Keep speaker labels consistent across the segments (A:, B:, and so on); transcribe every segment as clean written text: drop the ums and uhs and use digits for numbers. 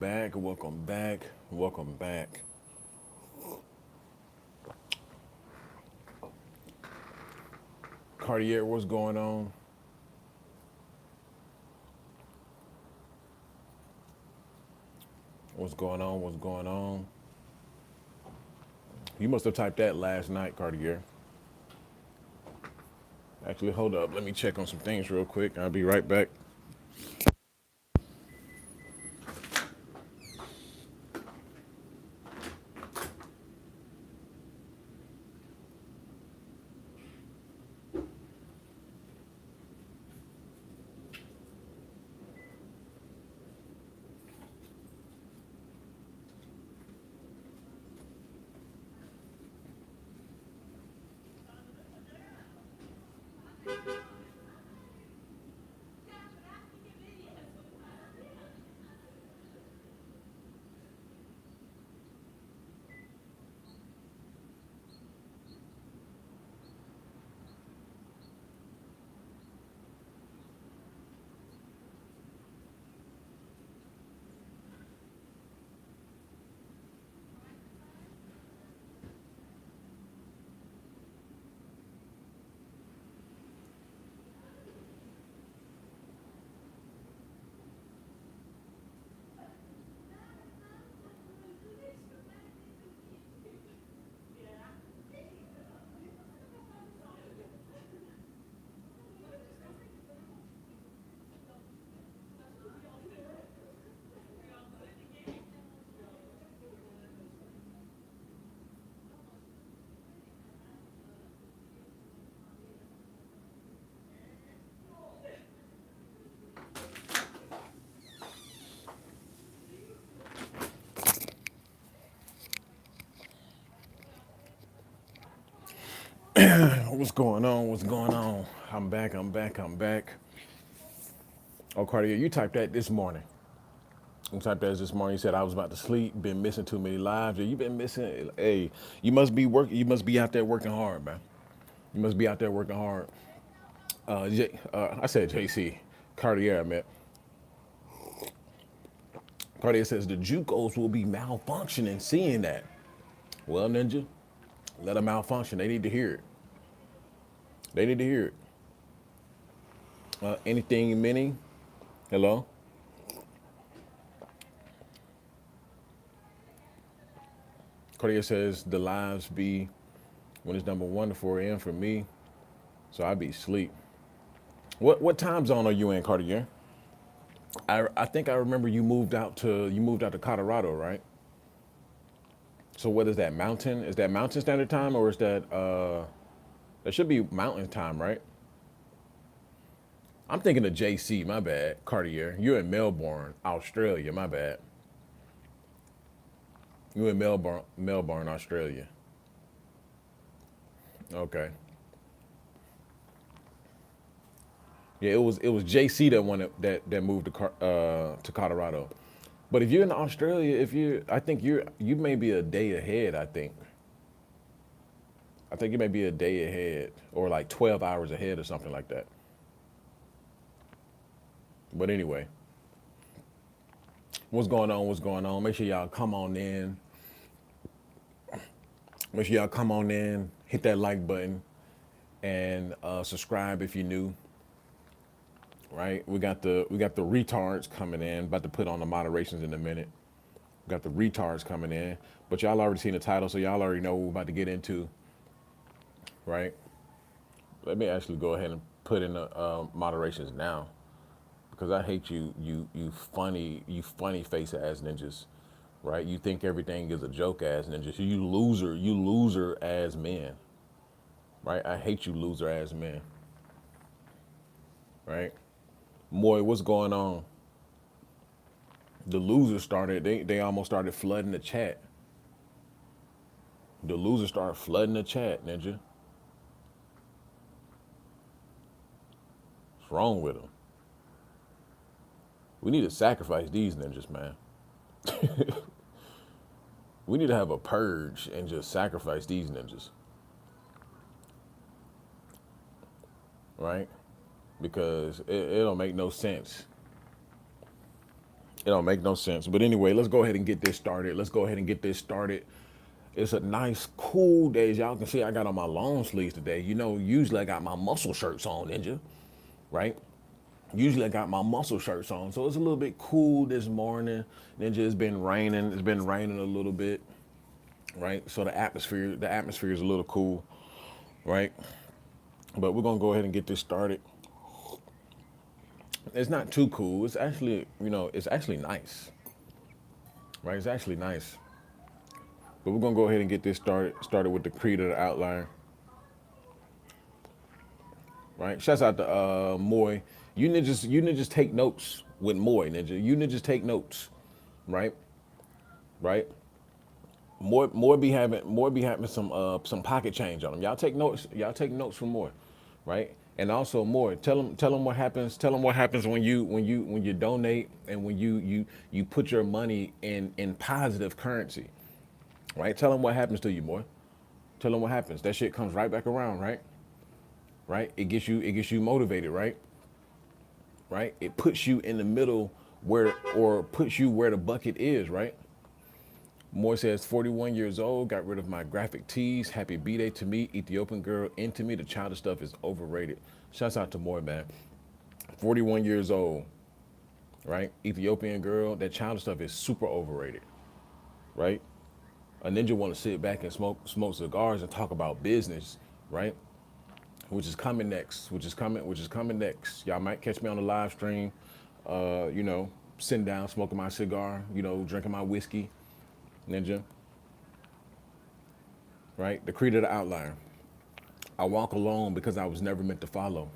A: Back, welcome back, welcome back. Cartier, what's going on? What's going on? What's going on? You must have typed that last night, Cartier. Actually, hold up. Let me check on some things real quick. I'll be right back. What's going on? What's going on? I'm back. I'm back. I'm back. Oh, Cartier, you typed that this morning. You typed that this morning. You said I was about to sleep. Been missing too many lives. Yeah, you been missing. Hey, you must be work. You must be out there working hard, man. You must be out there working hard. I said JC Cartier, man. Cartier says the JUCOs will be malfunctioning seeing that. Well, Ninja, let them malfunction. They need to hear it. They need to hear it. Anything mini? Hello? Cartier says the lives be when it's number 1 to 4 a.m. for me, so I be sleep. What time zone are you in, Cartier? I think I remember you moved out to Colorado, right? So what is that mountain? Is that mountain standard time or is that should be mountain time, right? I'm thinking of JC, my bad, Cartier. You're in Melbourne, Australia, my bad. You in Melbourne, Australia. Okay. Yeah, it was JC that wanted that moved to Colorado. But if you're in Australia, I think you may be a day ahead. I think you may be a day ahead or like 12 hours ahead or something like that. But anyway, what's going on? What's going on? Make sure y'all come on in. Make sure y'all come on in, hit that like button, and subscribe if you're new. Right? We got the retards coming in. About to put on the moderations in a minute. We got the retards coming in, but y'all already seen the title, so y'all already know what we're about to get into. Right? Let me actually go ahead and put in the moderations now, because I hate you funny face ass ninjas. Right? You think everything is a joke ass ninjas. You loser ass men. Right? I hate you loser ass men. Right? Moy, what's going on? The losers started. They almost started flooding the chat. The losers started flooding the chat, ninja. What's wrong with them? We need to sacrifice these ninjas, man. We need to have a purge and just sacrifice these ninjas, right? Because it don't make no sense. It don't make no sense. But anyway, let's go ahead and get this started. Let's go ahead and get this started. It's a nice, cool day. As y'all can see, I got on my long sleeves today. You know, usually I got my muscle shirts on, Ninja, right? Usually I got my muscle shirts on. So it's a little bit cool this morning. Ninja, it's been raining. It's been raining a little bit, right? So the atmosphere is a little cool, right? But we're gonna go ahead and get this started. It's not too cool. It's actually, it's actually nice, right? It's actually nice. But we're gonna go ahead and get this started with the creed of the outline, right? Shouts out to Moy. You ninjas take notes with Moy, ninja. You ninjas take notes, right? Right? More be having some pocket change on them. Y'all take notes. Y'all take notes from Moy, right? And also Moy, tell them what happens. Tell them what happens when you donate and when you put your money in positive currency, right? Tell them what happens to you, Moy. Tell them what happens. That shit comes right back around, right? Right? It gets you motivated, right? Right? It puts you in the middle where or puts you where the bucket is, right? Moore says, 41 years old, got rid of my graphic tees. Happy B-Day to me. Ethiopian girl into me. The childish stuff is overrated. Shouts out to Moore, man. 41 years old, right? Ethiopian girl. That childish stuff is super overrated, right? A ninja want to sit back and smoke cigars and talk about business, right? Which is coming next. Which is coming next. Y'all might catch me on the live stream, sitting down, smoking my cigar, drinking my whiskey, ninja, right? The creed of the outlier. I walk alone because I was never meant to follow.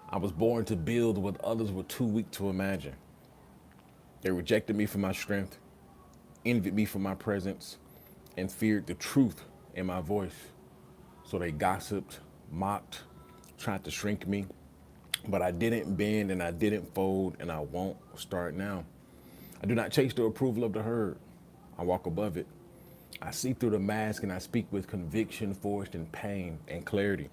A: I was born to build what others were too weak to imagine. They rejected me for my strength, envied me for my presence, and feared the truth in my voice. So they gossiped, mocked, tried to shrink me. But I didn't bend and I didn't fold, and I won't start now. I do not chase the approval of the herd. I walk above it. I see through the mask and I speak with conviction forged in pain and clarity.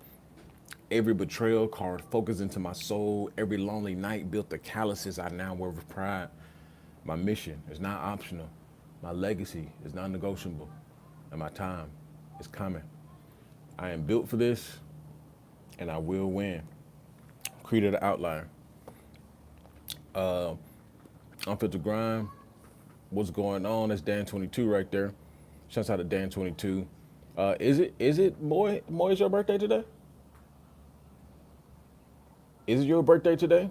A: Every betrayal carved focus into my soul. Every lonely night built the calluses I now wear with pride. My mission is not optional. My legacy is non negotiable. And my time is coming. I am built for this and I will win. Creed of the outlier. Unfiltered Grind. What's going on? That's Dan22 right there. Shouts out to Dan22. Is it Moy? Moy, is your birthday today? Is it your birthday today?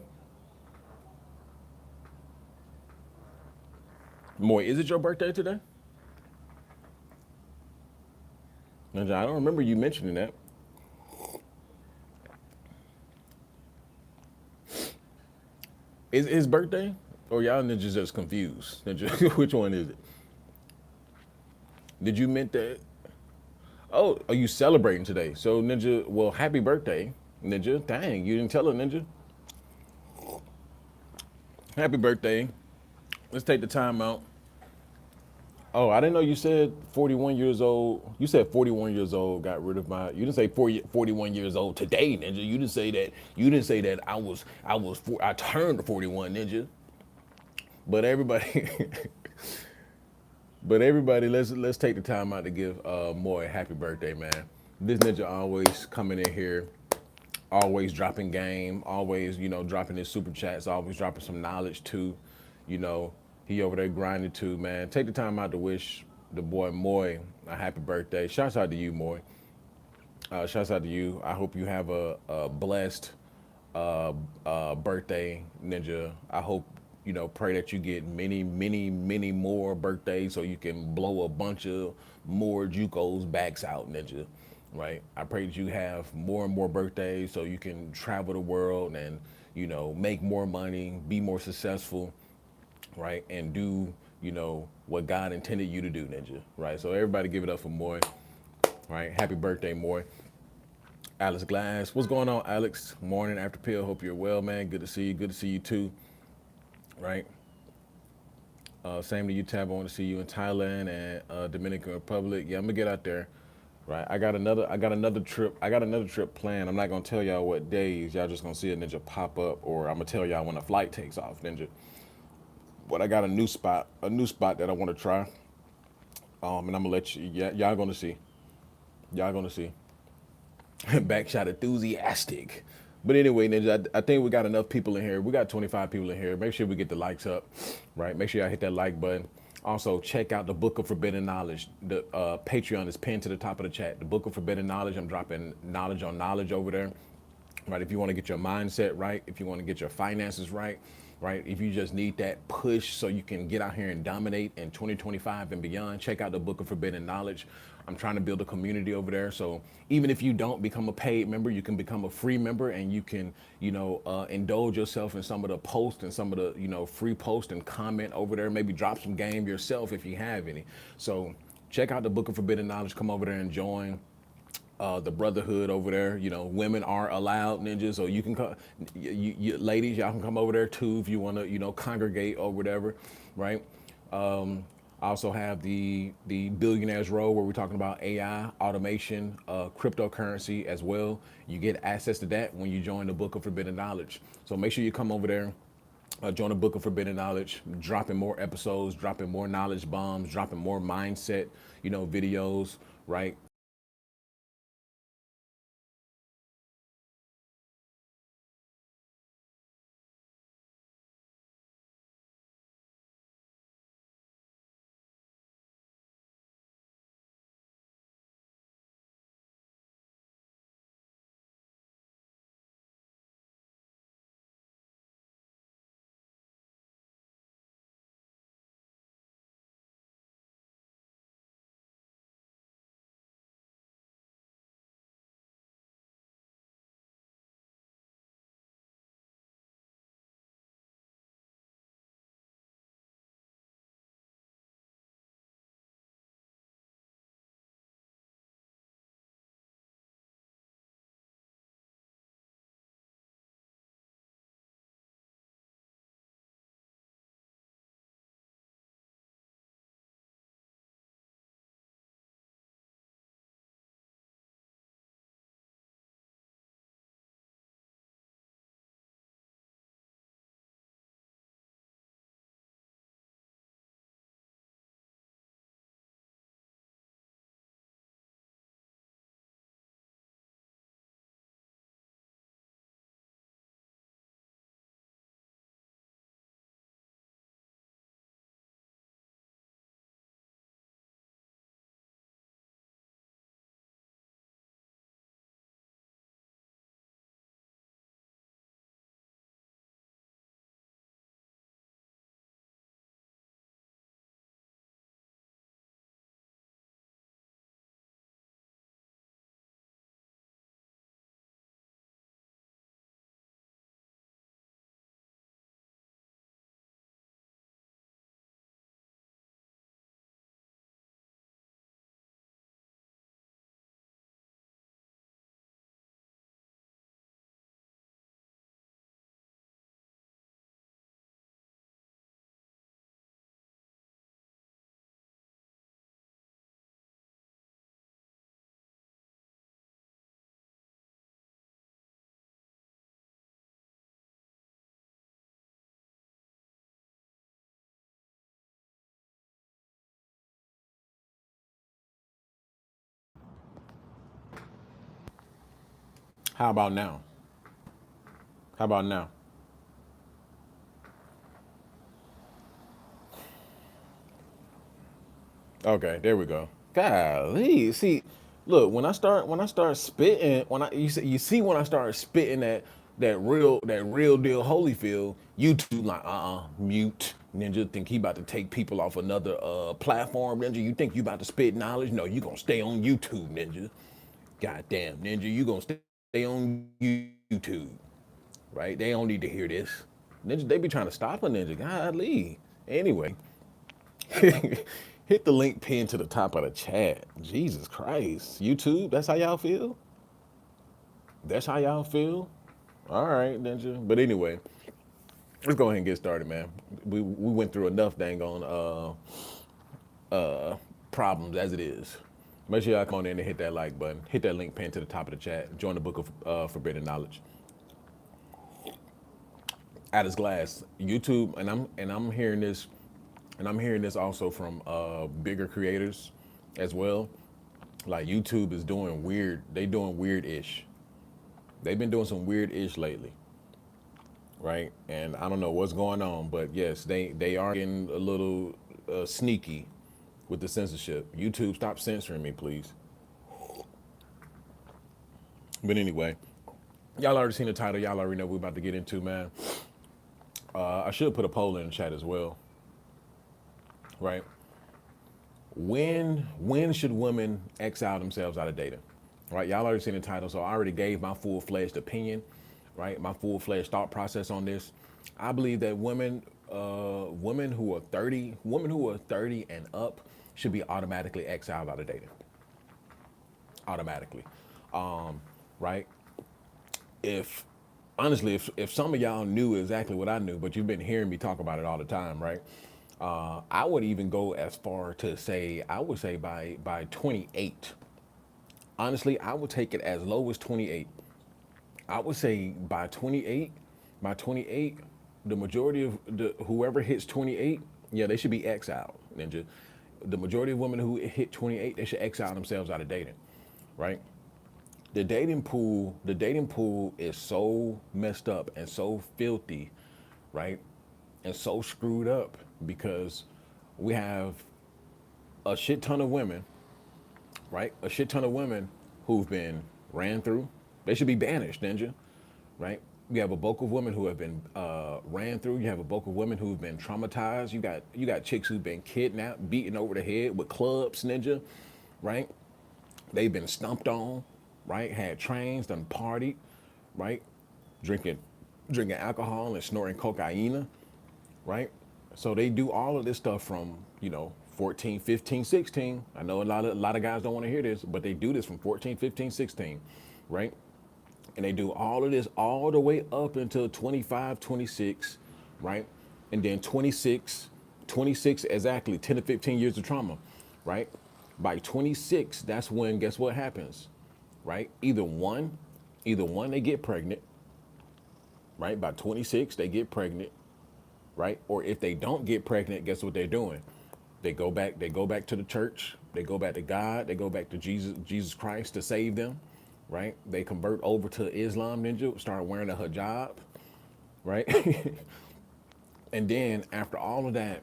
A: Moy, is it your birthday today? I don't remember you mentioning that. Is it his birthday? Or y'all ninjas just confused? Ninja, which one is it? Did you meant that? Oh, are you celebrating today? So Ninja, well, happy birthday, Ninja. Dang, you didn't tell her, Ninja. Happy birthday. Let's take the time out. Oh, I didn't know you said 41 years old. You said 41 years old got rid of my. You didn't say 41 years old today, Ninja. You didn't say that. You didn't say that I turned 41, Ninja. But everybody, but everybody, let's take the time out to give Moy a happy birthday, man. This ninja always coming in here, always dropping game, always dropping his super chats, always dropping some knowledge too. You know he over there grinding too, man. Take the time out to wish the boy Moy a happy birthday. Shouts out to you, Moy. Shouts out to you. I hope you have a blessed birthday, Ninja. I hope, pray that you get many, many, many more birthdays so you can blow a bunch of more JUCOs backs out, Ninja. Right? I pray that you have more and more birthdays so you can travel the world and, make more money, be more successful, right? And do, what God intended you to do, Ninja. Right? So everybody give it up for Moy. Right? Happy birthday, Moy. Alex Glass. What's going on, Alex? Morning after pill. Hope you're well, man. Good to see you. Good to see you too. Right. Same to you, Tab. I want to see you in Thailand and Dominican Republic. Yeah, I'm gonna get out there. Right. I got another trip. I got another trip planned. I'm not gonna tell y'all what days. Y'all just gonna see a ninja pop up, or I'm gonna tell y'all when a flight takes off, Ninja. But I got a new spot that I want to try. And I'm gonna let you. Yeah, y'all gonna see. Y'all gonna see. Backshot enthusiastic. But anyway, Ninja, I think we got enough people in here. We got 25 people in here. Make sure we get the likes up, right? Make sure y'all hit that like button. Also, check out the Book of Forbidden Knowledge. The Patreon is pinned to the top of the chat. The Book of Forbidden Knowledge. I'm dropping knowledge on knowledge over there, right? If you want to get your mindset right, if you want to get your finances right, right? If you just need that push so you can get out here and dominate in 2025 and beyond, check out the Book of Forbidden Knowledge. I'm trying to build a community over there. So even if you don't become a paid member, you can become a free member and you can, indulge yourself in some of the posts and some of the, free post and comment over there. Maybe drop some game yourself if you have any. So check out the Book of Forbidden Knowledge. Come over there and join the brotherhood over there. Women are allowed, Ninjas, so you can come, ladies, y'all can come over there too if you want to, congregate or whatever, right? I also have the Billionaires Row where we're talking about AI, automation, cryptocurrency as well. You get access to that when you join the Book of Forbidden Knowledge. So make sure you come over there. Join the Book of Forbidden Knowledge, dropping more episodes, dropping more knowledge bombs, dropping more mindset, videos, right? How about now? How about now? Okay, there we go. Golly, see, look, when I start spitting, when I start spitting that real deal Holyfield, YouTube like mute. Ninja think he about to take people off another platform. Ninja, you think you about to spit knowledge? No, you gonna stay on YouTube, Ninja. Goddamn, Ninja, you gonna stay on YouTube, right? They don't need to hear this. Ninja, they be trying to stop a ninja. Golly. Anyway, hit the link pinned to the top of the chat. Jesus Christ. YouTube, that's how y'all feel? That's how y'all feel? All right, Ninja. But anyway, let's go ahead and get started, man. We went through enough dang on problems as it is. Make sure y'all come on in and hit that like button. Hit that link pinned to the top of the chat. Join the Book of Forbidden Knowledge. At his glass. YouTube, and I'm hearing this, and I'm hearing this also from bigger creators as well. Like YouTube is doing weird. They doing weird ish. They've been doing some weird ish lately, right? And I don't know what's going on, but yes, they are getting a little sneaky with the censorship. YouTube, stop censoring me, please. But anyway, y'all already seen the title. Y'all already know what we're about to get into, man. I should put a poll in the chat as well, right? When should women exile themselves out of dating? Right, y'all already seen the title, so I already gave my full-fledged opinion, right? My full-fledged thought process on this. I believe that women who are 30 and up should be automatically exiled out of dating. Automatically. Right? If honestly, if some of y'all knew exactly what I knew, but you've been hearing me talk about it all the time, right? I would even go as far to say, I would say by 28. Honestly, I would take it as low as 28. I would say by 28, the majority of the whoever hits 28, yeah, they should be exiled. Ninja. The majority of women who hit 28, they should exile themselves out of dating, right? The dating pool is so messed up and so filthy, right? And so screwed up because we have a shit ton of women, right? A shit ton of women who've been ran through. They should be banished, ninja, right? You have a bulk of women who have been ran through. You have a bulk of women who've been traumatized. You got chicks who've been kidnapped, beaten over the head with clubs, ninja, right? They've been stumped on, right? Had trains, done partied, right? Drinking, drinking alcohol and snorting cocaine, right? So they do all of this stuff from, 14, 15, 16. I know a lot of guys don't want to hear this, but they do this from 14, 15, 16, right? And they do all of this all the way up until 25, 26, right? And then 26 exactly, 10 to 15 years of trauma, right? By 26, that's when, guess what happens, right? Either one, they get pregnant, right? By 26, they get pregnant, right? Or if they don't get pregnant, guess what they're doing? They go back to the church, they go back to God, they go back to Jesus Christ to save them, right? They convert over to Islam, ninja, start wearing a hijab, right? And then after all of that,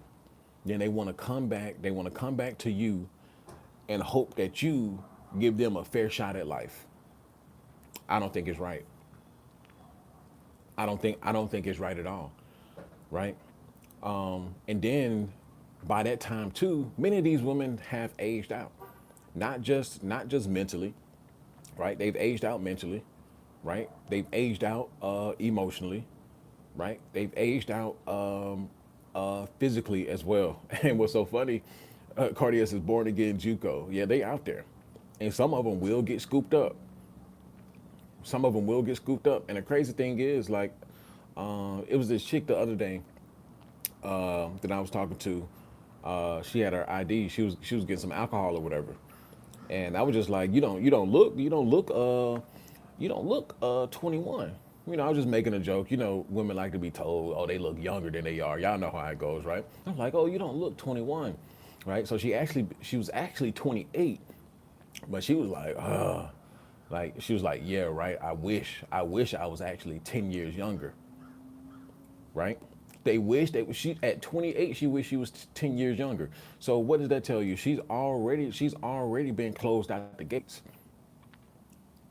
A: then they want to come back, to you and hope that you give them a fair shot at life. I don't think it's right. I don't think it's right at all, right? And then by that time too, many of these women have aged out. Not just mentally, right? They've aged out mentally, right? They've aged out emotionally, right? They've aged out physically as well. And what's so funny, Cardias is born again JUCO. Yeah, they out there, and some of them will get scooped up. Some of them will get scooped up. And the crazy thing is, like, it was this chick the other day that I was talking to. She had her ID. She was getting some alcohol or whatever, and I was just like, you don't look 21. I was just making a joke. Women like to be told, oh, they look younger than they are. Y'all know how it goes, right? I'm like, oh, you don't look 21, right? So she was actually 28, but she was like she was like, yeah, right. I wish I was actually 10 years younger, right? She at 28, she wished she was 10 years younger. So what does that tell you? She's already been closed out the gates,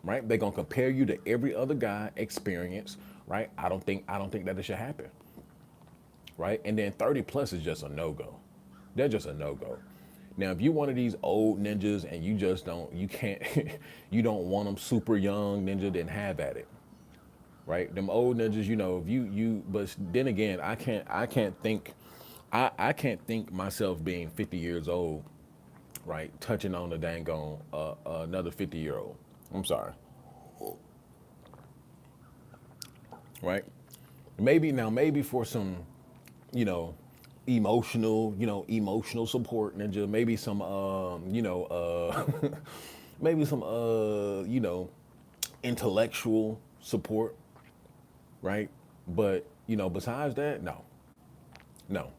A: right? They're gonna compare you to every other guy experience, right? I don't think that it should happen, right? And then 30 plus is just a no-go. They're just a no-go. Now, if you're one of these old ninjas and you can't, you don't want them super young ninja, then have at it, right? Them old ninjas, if but then again, I can't think myself being 50 years old, right? Touching on the dang on another 50-year-old. I'm sorry, right? Maybe for some, you know, emotional support, ninja. Maybe some, maybe some, intellectual support, right? But Besides that, no, no.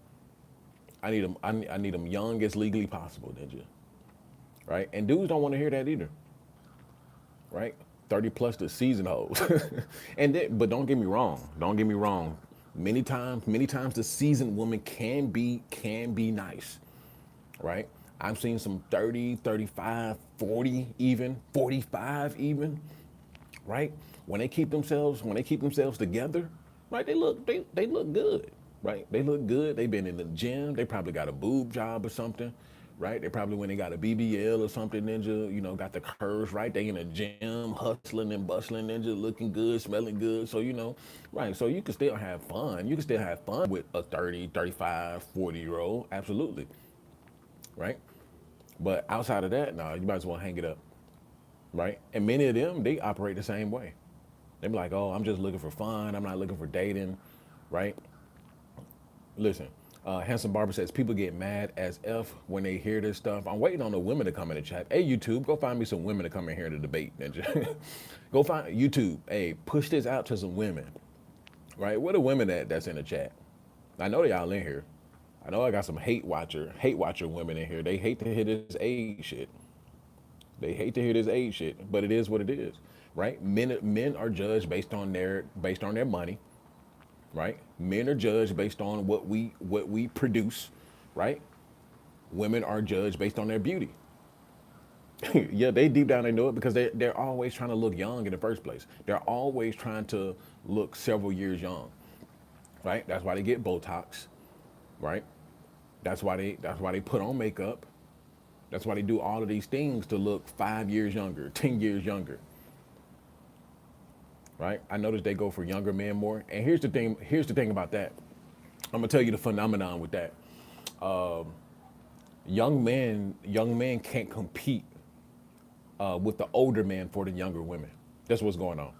A: I need them young as legally possible, Ninja. Right? And dudes don't want to hear that either. Right? 30 plus the season hoes. But don't get me wrong. Don't get me wrong. Many times the seasoned woman can be nice. Right? I've seen some 30, 35, 40 even, 45 even, right? When they keep themselves together, right? They look good, right? They look good. They've been in the gym. They probably got a boob job or something, right? They probably when they got a BBL or something, Ninja, got the curves right. They in the gym, hustling and bustling, Ninja, looking good, smelling good. So, right. So you can still have fun. You can still have fun with a 30, 35, 40-year old. Absolutely. Right. But outside of that, no, you might as well hang it up. Right. And many of them, they operate the same way. They be like, oh, I'm just looking for fun. I'm not looking for dating. Right. Listen, Handsome Barber says people get mad as F when they hear this stuff. I'm waiting on the women to come in the chat. Hey, YouTube, go find me some women to come in here to debate. Go find YouTube. Hey, push this out to some women. Right? Where the women that's in the chat? I know they all in here. I know I got some hate watcher women in here. They hate to hear this age shit. They hate to hear this age shit, but it is what it is, right? Men are judged based on their money, right? Men are judged based on what we produce, right? Women are judged based on their beauty. Yeah, they deep down they know it because they're always trying to look young in the first place. They're always trying to look several years young, right? That's why they get Botox, right? That's why they put on makeup. That's why they do all of these things to look 5 years younger, 10 years younger, right? I noticed they go for younger men more. And here's the thing about that. I'm gonna tell you the phenomenon with that. Young men can't compete with the older men for the younger women. That's what's going on.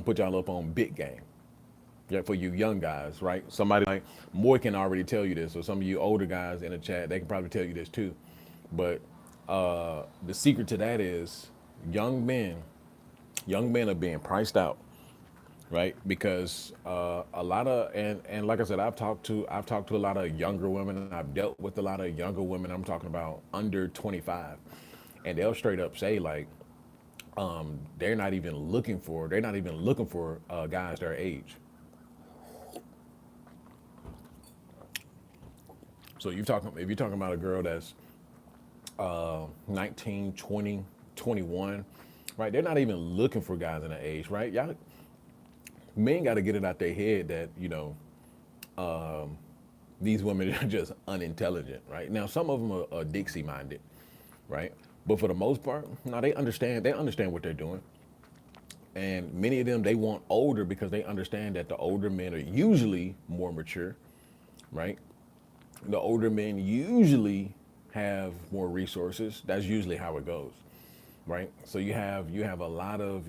A: Put y'all up on big game. Yeah, for you young guys, right? Somebody like Moy can already tell you this, or some of you older guys in the chat, they can probably tell you this too. But the secret to that is young men, young men are being priced out, right? Because a lot of and like I said, I've talked to a lot of younger women, and I've dealt with a lot of younger women. I'm talking about under 25, and they'll straight up say like they're not even looking for guys their age. So if you're talking about a girl that's 19, 20, 21, right? They're not even looking for guys in that age, right? Y'all men got to get it out their head that these women are just unintelligent, right? Now some of them are Dixie minded, right? But for the most part, no, they understand. They understand what they're doing, and many of them they want older because they understand that the older men are usually more mature, right? The older men usually have more resources. That's usually how it goes, right? So you have a lot of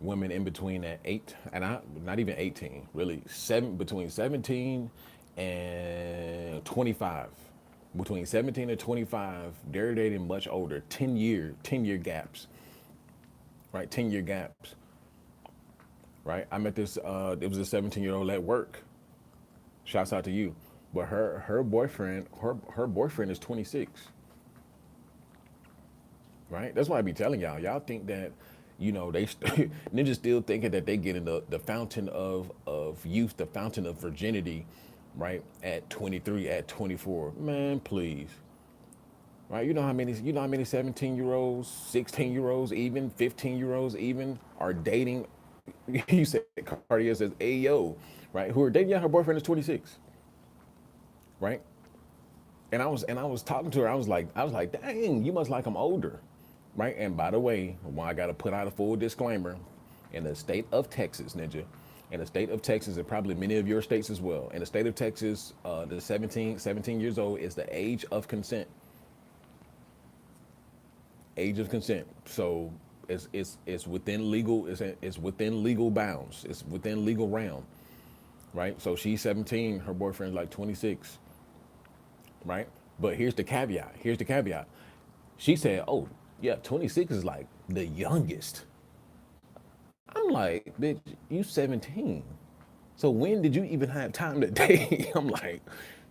A: women in between that not even 18, really between 17 and 25. Between 17 and 25, they're dating much older, 10-year gaps, right? 10-year gaps, right? I met this. It was a 17-year-old at work. Shouts out to you. But her boyfriend is 26. Right? That's why I be telling y'all. Y'all think that, they ninjas still thinking that they get in the fountain of youth, the fountain of virginity, right? At 23, at 24. Man, please. Right? You know how many 17-year-olds, 16-year-olds, even 15-year-olds even are dating. You said Cartier says, "Ayo," right? Who are dating? Yeah, her boyfriend is 26, right? And I was talking to her. I was like, dang, you must like him older, right? And by the way, I got to put out a full disclaimer. In the state of Texas, Ninja, in the state of Texas, and probably many of your states as well. In the state of Texas, the 17 years old is the age of consent. Age of consent. So it's within legal. It's within legal bounds. It's within legal realm, right? So she's 17. Her boyfriend's like 26. Right? But here's the caveat. She said, "Oh, yeah, 26 is like the youngest." I'm like, bitch, you 17. So when did you even have time to date? I'm like,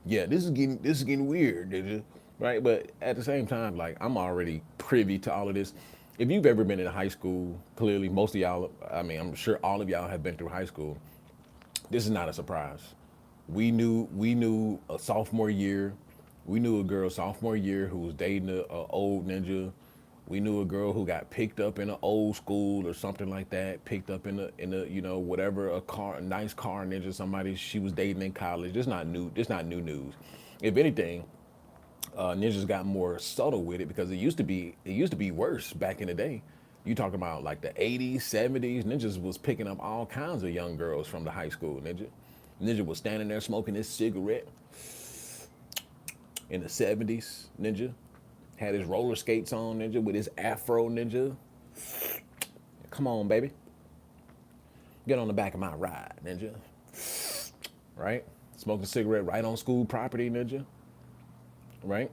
A: yeah, this is getting weird, nigga. Right? But at the same time, like I'm already privy to all of this. If you've ever been in high school, clearly most of y'all, I mean, I'm sure all of y'all have been through high school. This is not a surprise. We knew a sophomore year. We knew a girl sophomore year who was dating a old ninja. We knew a girl who got picked up in an old school or something like that. Picked up in a whatever, a car, a nice car ninja, somebody she was dating in college. This not new. This not new news. If anything, ninjas got more subtle with it because it used to be worse back in the day. You talking about like the 80s, 70s, ninjas was picking up all kinds of young girls from the high school ninja. Ninja was standing there smoking his cigarette in the 70s, ninja. Had his roller skates on, ninja, with his afro, ninja. Come on, baby. Get on the back of my ride, ninja. Right? Smoking a cigarette right on school property, ninja. Right?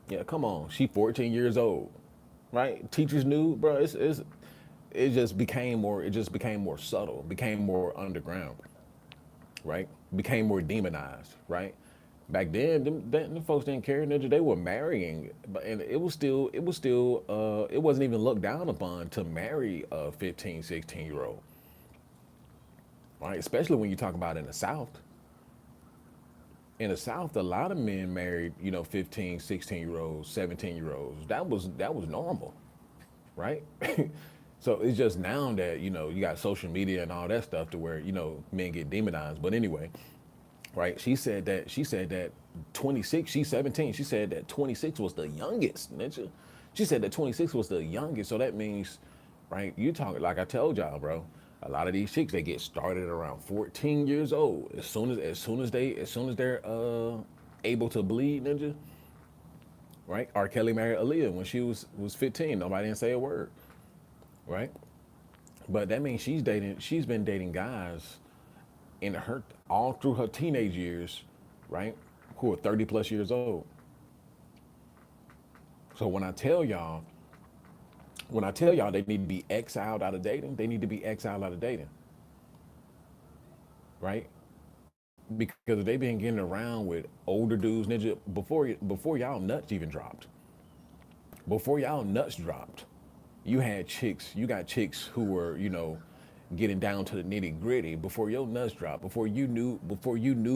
A: Yeah, come on. She 14 years old. Right? Teachers knew, bro. It just became more subtle, became more underground, right? Became more demonized, right? Back then, them folks didn't care, ninja. They were marrying, but and it wasn't even looked down upon to marry a 15, 16-year old, right? Especially when you talk about in the South. In the South, a lot of men married, 15, 16-year olds, 17-year olds. That was normal, right? So it's just now that, you got social media and all that stuff to where, men get demonized. But anyway, right? She said that 26, she's 17. She said that 26 was the youngest, ninja. She said that 26 was the youngest. So that means, right? You talking like I told y'all, bro. A lot of these chicks they get started around 14 years old. As soon as they're able to bleed, ninja, right? R. Kelly married Aaliyah when she was 15. Nobody didn't say a word, right? But that means she's been dating guys in her all through her teenage years, right? Who are 30 plus years old. So when I tell y'all they need to be exiled out of dating, they need to be exiled out of dating, right? Because they've been getting around with older dudes, ninja, before y'all nuts even dropped. Before y'all nuts dropped, you got chicks who were, getting down to the nitty gritty before your nuts dropped, before you knew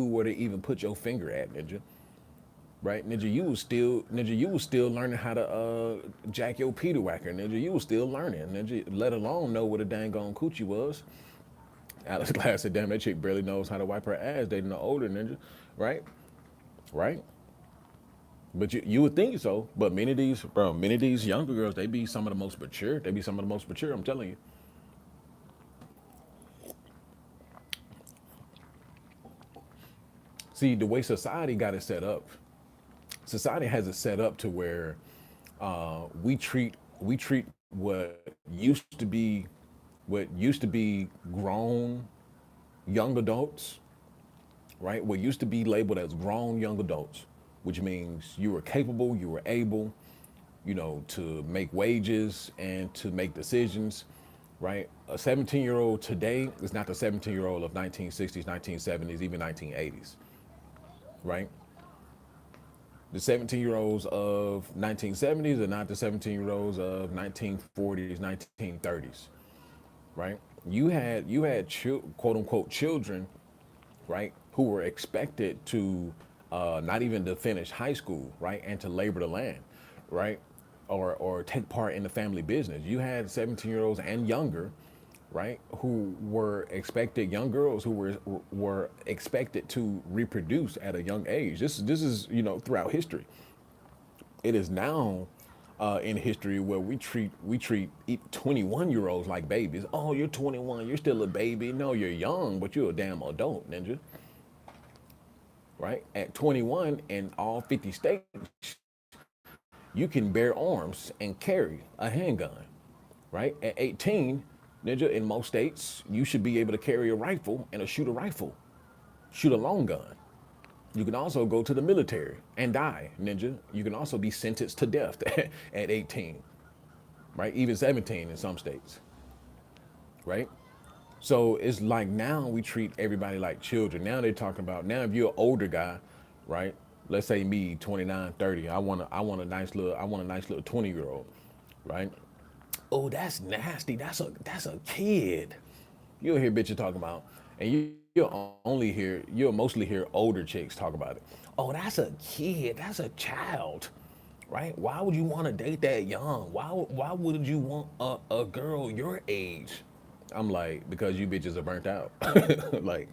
A: where to even put your finger at, ninja. Right, ninja, you was still learning how to jack your Peter whacker, ninja. You was still learning, ninja. Let alone know what a dang on coochie was. Alex Glass said, "Damn, that chick barely knows how to wipe her ass dating an older ninja." Right, right. But you would think so. But many of these younger girls, they be some of the most mature. They be some of the most mature. I'm telling you. See, the way society got it set up, society has it set up to where we treat what used to be grown young adults, right? What used to be labeled as grown young adults, which means you were capable, you were able, to make wages and to make decisions, right? A 17-year-old today is not the 17-year-old of 1960s, 1970s, even 1980s, right? The 17-year-olds of 1970s are not the 17-year-olds of 1940s, 1930s, right? You had quote unquote children, right, who were expected to not even to finish high school, right, and to labor the land, right, or take part in the family business. You had 17-year-olds and younger, right, who were expected, young girls who were expected to reproduce at a young age. This is throughout history. It is now in history where we treat 21-year-olds like babies. Oh, you're 21, you're still a baby. No, you're young, but you're a damn adult, ninja. Right? At 21 in all 50 states, you can bear arms and carry a handgun. Right? At 18, ninja, in most states, you should be able to carry a rifle and shoot a rifle, shoot a long gun. You can also go to the military and die, ninja. You can also be sentenced to death at 18, right? Even 17 in some states. right? So it's like now we treat everybody like children. Now they're talking about now if you're an older guy, right? Let's say me, 29, 30. I want a nice little 20-year old, right? Oh, that's nasty. That's a kid. You'll hear bitches talking about, and you'll mostly hear older chicks talk about it. Oh, that's a kid. That's a child, right? Why would you want to date that young? Why would you want a girl your age? I'm like, because you bitches are burnt out. Like,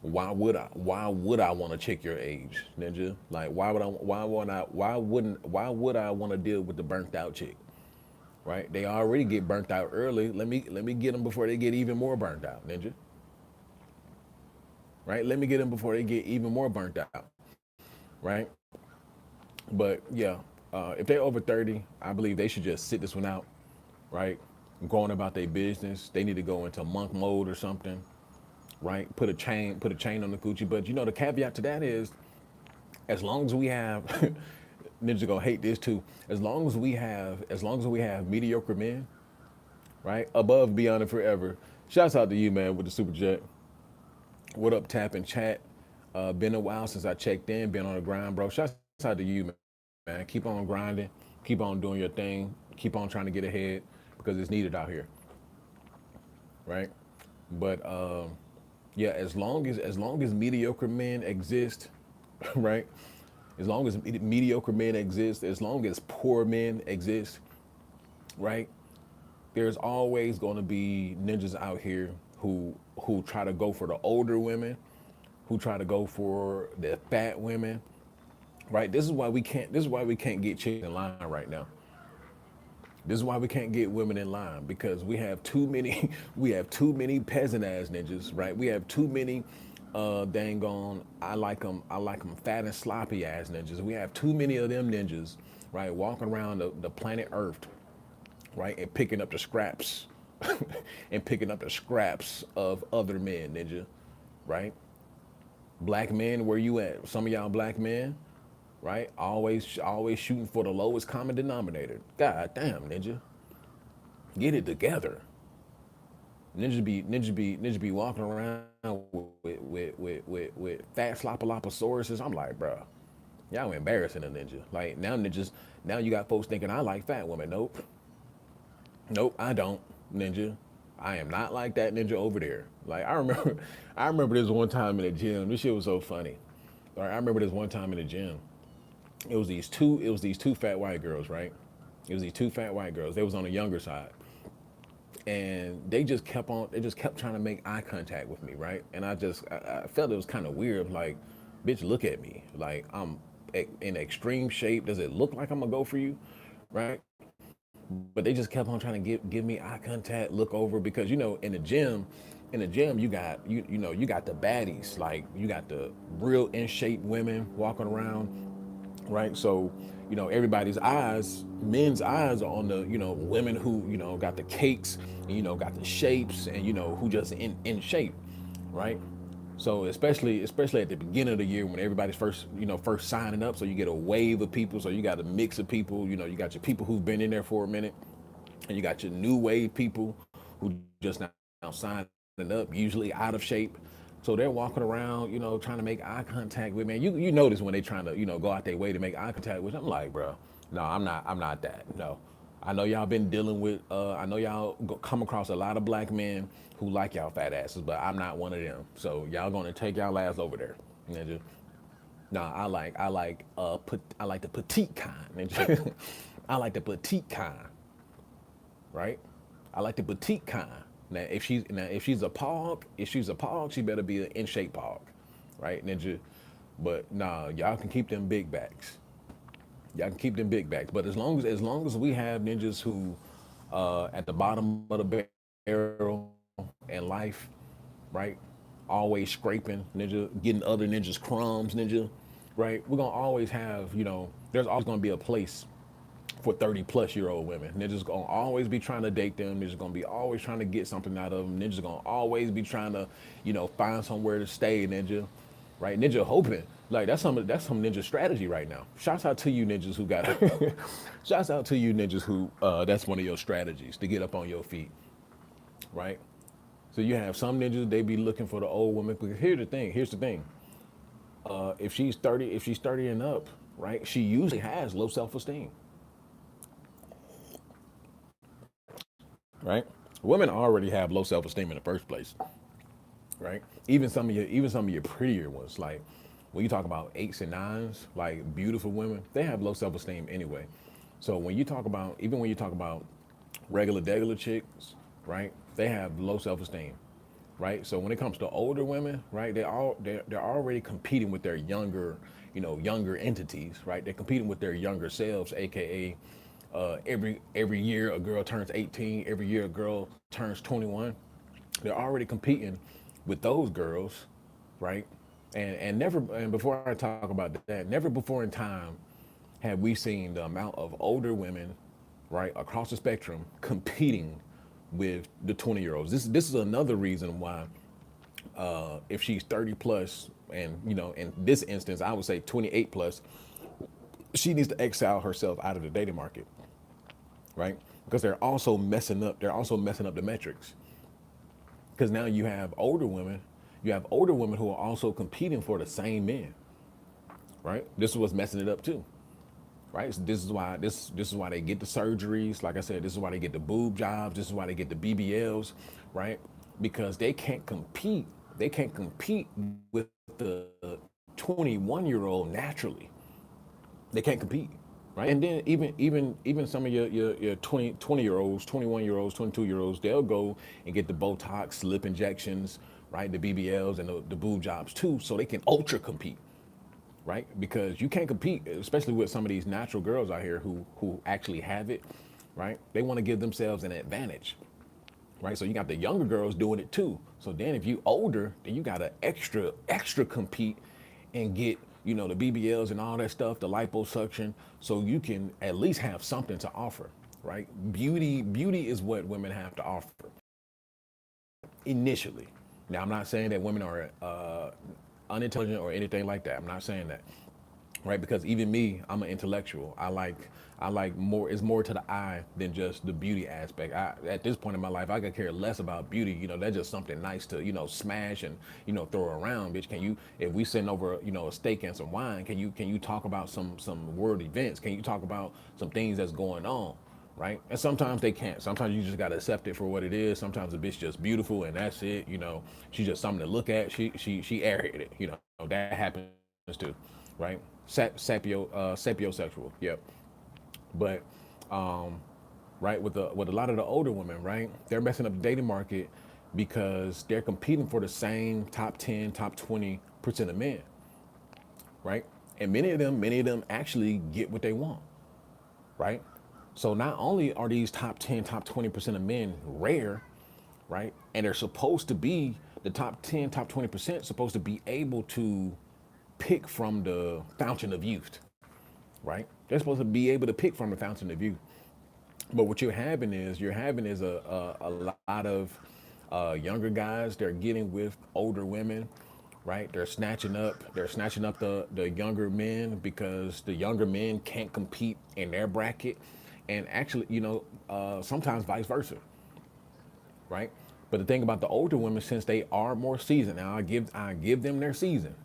A: why would I want to check your age, ninja? Like, why would I want to deal with the burnt out chick? Right? They already get burnt out early. Let me get them before they get even more burnt out, ninja. Right? Let me get them before they get even more burnt out. Right? But yeah, if they're over 30, I believe they should just sit this one out. Right? Going about their business. They need to go into monk mode or something. Right? Put a chain on the coochie. But the caveat to that is, as long as we have, ninja gonna hate this too. As long as we have mediocre men, right? Above, beyond, and forever. Shouts out to you, man, with the super jet. What up, tap and chat? Been a while since I checked in. Been on the grind, bro. Shouts out to you, man. Keep on grinding. Keep on doing your thing. Keep on trying to get ahead because it's needed out here, right? But yeah, as long as mediocre men exist, right? As long as mediocre men exist, as long as poor men exist, right? There's always going to be ninjas out here who try to go for the older women, who try to go for the fat women, right? This is why we can't get chicks in line right now. This is why we can't get women in line because we have too many we have too many peasant ass ninjas, right? We have too many dang on I like them fat and sloppy ass ninjas. We have too many of them ninjas, right? Walking around the planet Earth, right? And picking up the scraps and picking up the scraps of other men, ninja, right? Black men, where you at? Some of y'all black men, right? Always shooting for the lowest common denominator. God damn, ninja. Get it together. Ninja be walking around with fat sloppalopasauruses. I'm like, bro, y'all embarrassing a ninja. Like now you got folks thinking I like fat women. Nope, I don't, ninja. I am not like that ninja over there. Like I remember this one time in the gym. This shit was so funny. All right, I remember this one time in the gym. It was these two fat white girls, right? It was these two fat white girls. They was on the younger side. And they just kept trying to make eye contact with me, right? And I felt it was kind of weird. Like, bitch, look at me. Like I'm in extreme shape. Does it look like I'm gonna go for you, right? But they just kept on trying to give me eye contact, look over because in the gym you got the baddies, like you got the real in shape women walking around, right? So everybody's eyes, men's eyes are on the women who got the cakes, and, got the shapes, and who just in shape, right? So especially at the beginning of the year when everybody's first signing up, so you get a wave of people, so you got a mix of people. You got your people who've been in there for a minute, and you got your new wave people who just now signing up, usually out of shape. So they're walking around, trying to make eye contact with me. You notice when they trying to go out their way to make eye contact with. I'm like, bro, no, I'm not that. No, I know y'all been dealing with. I know y'all come across a lot of black men who like y'all fat asses, but I'm not one of them. So y'all gonna take y'all ass over there, ninja. Nah, I like the petite kind, ninja. I like the petite kind, right? I like the petite kind. Now if she's a pog, she better be an in shape pog, right, ninja? But nah, y'all can keep them big backs. Y'all can keep them big backs. But as long as we have ninjas who at the bottom of the barrel in life, right? Always scraping, ninja, getting other ninjas crumbs, ninja, right? We're gonna always have, there's always gonna be a place for 30-plus-year-old women. Ninjas gonna always be trying to date them. Ninjas gonna be always trying to get something out of them. Ninjas gonna always be trying to, find somewhere to stay. Ninja, right? Ninja hoping like that's some ninja strategy right now. Shouts out to you ninjas who got. Shouts out to you ninjas who that's one of your strategies to get up on your feet. right? So you have some ninjas, they be looking for the old woman. Because here's the thing. If she's 30 and up, right, she usually has low self-esteem, right? Women already have low self-esteem in the first place, right? Even some of your prettier ones, like when you talk about eights and nines, like beautiful women, they have low self-esteem anyway. So when you talk about regular chicks, right, they have low self-esteem, right? So when it comes to older women, right, they're already competing with their younger, younger entities, right? They're competing with their younger selves, aka every year a girl turns 18, every year a girl turns 21. They're already competing with those girls, right? And before I talk about that, never before in time have we seen the amount of older women, right, across the spectrum competing with the 20-year-olds. This is another reason why if she's 30 plus, and in this instance I would say 28 plus, she needs to exile herself out of the dating market, right? Because they're also messing up the metrics. Because now you have older women who are also competing for the same men, right? This is what's messing it up too, right? So this is why they get the surgeries. Like I said, this is why they get the boob jobs. This is why they get the BBLs, right? Because they can't compete. They can't compete with the 21-year-old naturally. They can't compete, right? And then even some of your 20-year-olds, 21-year-olds, 22-year-olds, they'll go and get the Botox, lip injections, right? The BBLs and the boob jobs too, so they can ultra compete, right? Because you can't compete, especially with some of these natural girls out here who actually have it, right? They want to give themselves an advantage, right? So you got the younger girls doing it too. So then if you older, then you got to extra compete and get, the BBLs and all that stuff, the liposuction, so you can at least have something to offer, right? Beauty is what women have to offer initially. Now, I'm not saying that women are unintelligent or anything like that. I'm not saying that, right? Because even me, I'm an intellectual. I like more. It's more to the eye than just the beauty aspect. At this point in my life, I could care less about beauty. That's just something nice to smash and throw around. Bitch, can you? If we send over a steak and some wine, can you talk about some world events? Can you talk about some things that's going on? Right? And sometimes they can't. Sometimes you just gotta accept it for what it is. Sometimes the bitch just beautiful and that's it. She's just something to look at. She aerated. That happens too, right? Sapiosexual. Yep. But right, with a lot of the older women, right, they're messing up the dating market because they're competing for the same top 10, top 20% of men, right? And many of them actually get what they want, right? So not only are these top 10, top 20% of men rare, right? And they're supposed to be the top 10, top 20% supposed to be able to pick from the fountain of youth, right? They're supposed to be able to pick from the fountain of youth. But what you're having is a lot of younger guys. They're getting with older women, right? They're snatching up the younger men because the younger men can't compete in their bracket, and actually, sometimes vice versa, right? But the thing about the older women, since they are more seasoned, now I give them their season.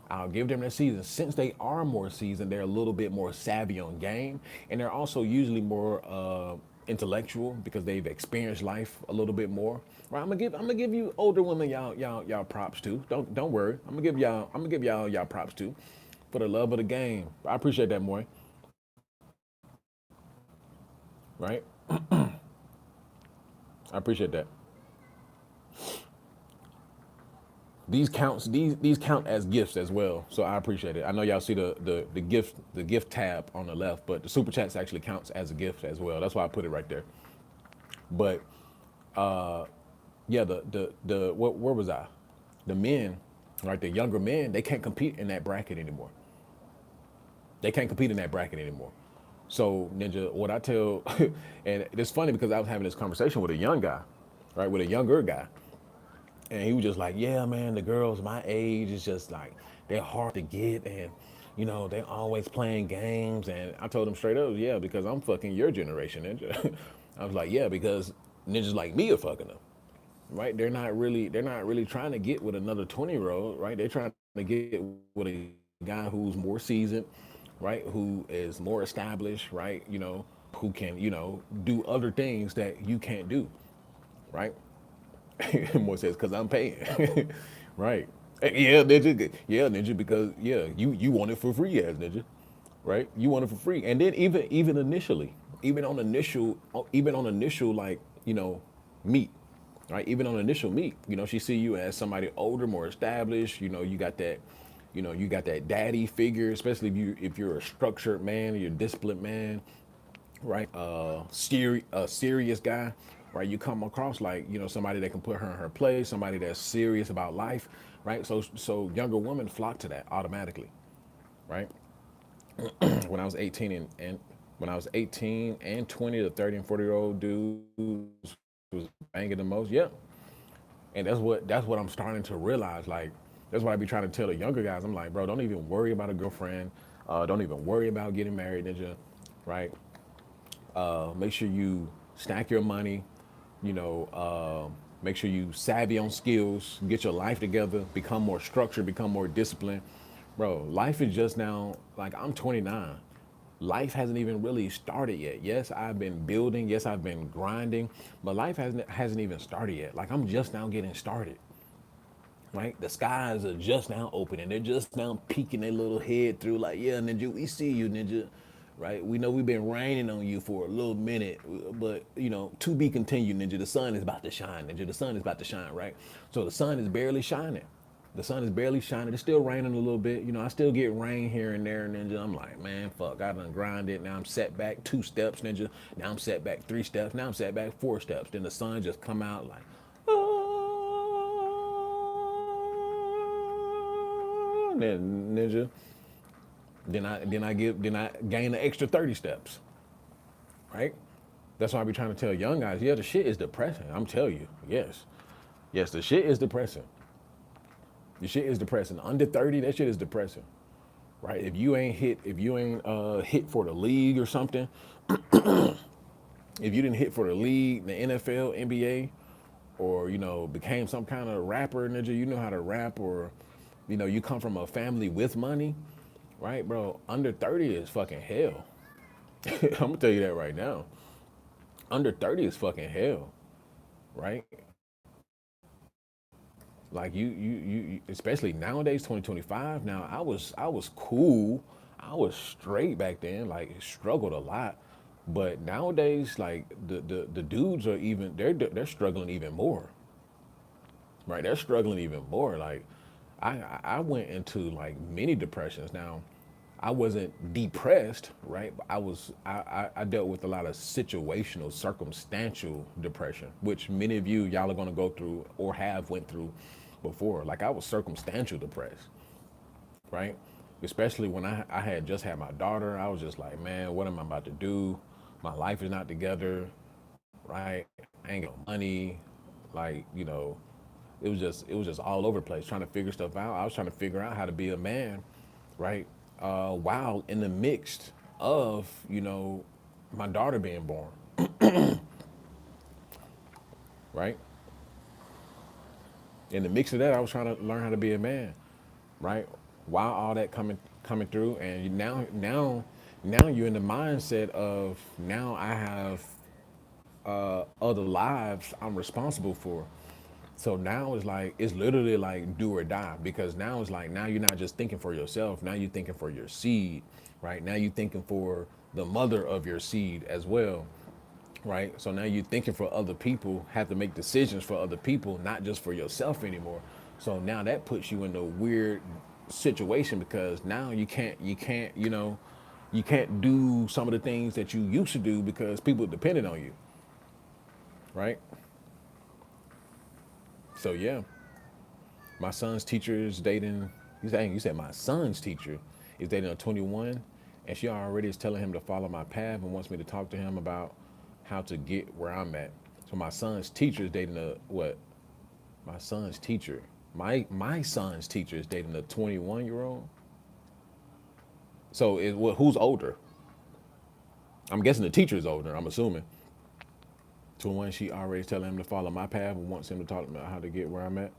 A: I'll give them their season. Since they are more seasoned, they're a little bit more savvy on game, and they're also usually more intellectual because they've experienced life a little bit more. Right? I'm gonna give you older women y'all props too. Don't worry. I'm gonna give y'all props too, for the love of the game. I appreciate that, Moy. Right? I appreciate that. These count as gifts as well. So I appreciate it. I know y'all see the gift tab on the left, but the super chats actually counts as a gift as well. That's why I put it right there. But yeah, the what where was I? The men, right? The younger men, they can't compete in that bracket anymore. They can't compete in that bracket anymore. So Ninja, what I tell, and it's funny because I was having this conversation with a young guy, right, with a younger guy, and he was just like, yeah, man, the girls my age is just like they're hard to get, and they're always playing games. And I told him straight up, yeah, because I'm fucking your generation, Ninja. I was like, yeah, because ninjas like me are fucking them. right? They're not really trying to get with another 20-year-old, right? They're trying to get with a guy who's more seasoned, right? Who is more established, right? Who can, do other things that you can't do, right? More says, because I'm paying. Right. Yeah, ninja. Yeah, ninja, because yeah, you want it for free, as ninja, right? You want it for free. And then even initially, even on initial like, meet, right? Even on initial meet, she see you as somebody older, more established, you got that daddy figure, especially if you're a structured man, you're a disciplined man, right? A serious guy, right? You come across like somebody that can put her in her place, somebody that's serious about life, right? So younger women flock to that automatically, right? When I was 18 and when I was 18 and 20, the 30 and 40-year-old dudes was banging the most. Yep. And that's what I'm starting to realize. Like, that's what I be trying to tell the younger guys. I'm like, bro, don't even worry about a girlfriend. Don't even worry about getting married, ninja, right? Make sure you stack your money. Make sure you savvy on skills. Get your life together. Become more structured. Become more disciplined. Bro, life is just now. Like, I'm 29. Life hasn't even really started yet. Yes, I've been building. Yes, I've been grinding, but life hasn't even started yet. Like, I'm just now getting started. Right? The skies are just now opening. They're just now peeking their little head through, like, yeah, ninja, we see you, ninja. Right? We know we've been raining on you for a little minute, but to be continued, ninja. The sun is about to shine, ninja. The sun is about to shine, right? So the sun is barely shining. The sun is barely shining. It's still raining a little bit. I still get rain here and there, ninja. I'm like, man, fuck, I done grinded. Now I'm set back 2 steps, ninja. Now I'm set back 3 steps. Now I'm set back 4 steps. Then the sun just come out like, then ninja. Then I gain an extra 30 steps, right? That's why I be trying to tell young guys, yeah, the shit is depressing. I'm telling you, yes. Yes, the shit is depressing. The shit is depressing. Under 30, that shit is depressing. Right? If you ain't hit for the league or something, if you didn't hit for the league, the NFL, NBA, or became some kind of rapper, ninja, you know how to rap, or you come from a family with money, right, bro? Under 30 is fucking hell. I'm gonna tell you that right now. Under 30 is fucking hell, right? Like especially nowadays, 2025. Now I was cool, I was straight back then. Like, struggled a lot, but nowadays, like, the dudes are even they're struggling even more, right? They're struggling even more. Like, I went into like many depressions. Now, I wasn't depressed, right? But I dealt with a lot of situational, circumstantial depression, which many of y'all are gonna go through or have went through before. Like, I was circumstantial depressed, right? Especially when I had just had my daughter. I was just like, man, what am I about to do? My life is not together, right? I ain't got no money, like, it was just all over the place trying to figure stuff out. I was trying to figure out how to be a man, right? While in the midst of my daughter being born, right? In the mix of that, I was trying to learn how to be a man, right? While all that coming through, and now you're in the mindset of, now I have other lives I'm responsible for. So now it's literally like do or die, because now it's like, now you're not just thinking for yourself. Now you're thinking for your seed, right? Now you're thinking for the mother of your seed as well, right? So now you're thinking for other people, have to make decisions for other people, not just for yourself anymore. So now that puts you in a weird situation, because now you can't do some of the things that you used to do because people depended on you, right? So yeah, my son's teacher is dating. You said my son's teacher is dating a 21, and she already is telling him to follow my path and wants me to talk to him about how to get where I'm at. So my son's teacher is dating a what? My son's teacher, my son's teacher is dating a 21-year-old. So who's older? I'm guessing the teacher is older. I'm assuming. to when she already telling him to follow my path and wants him to talk about how to get where I'm at.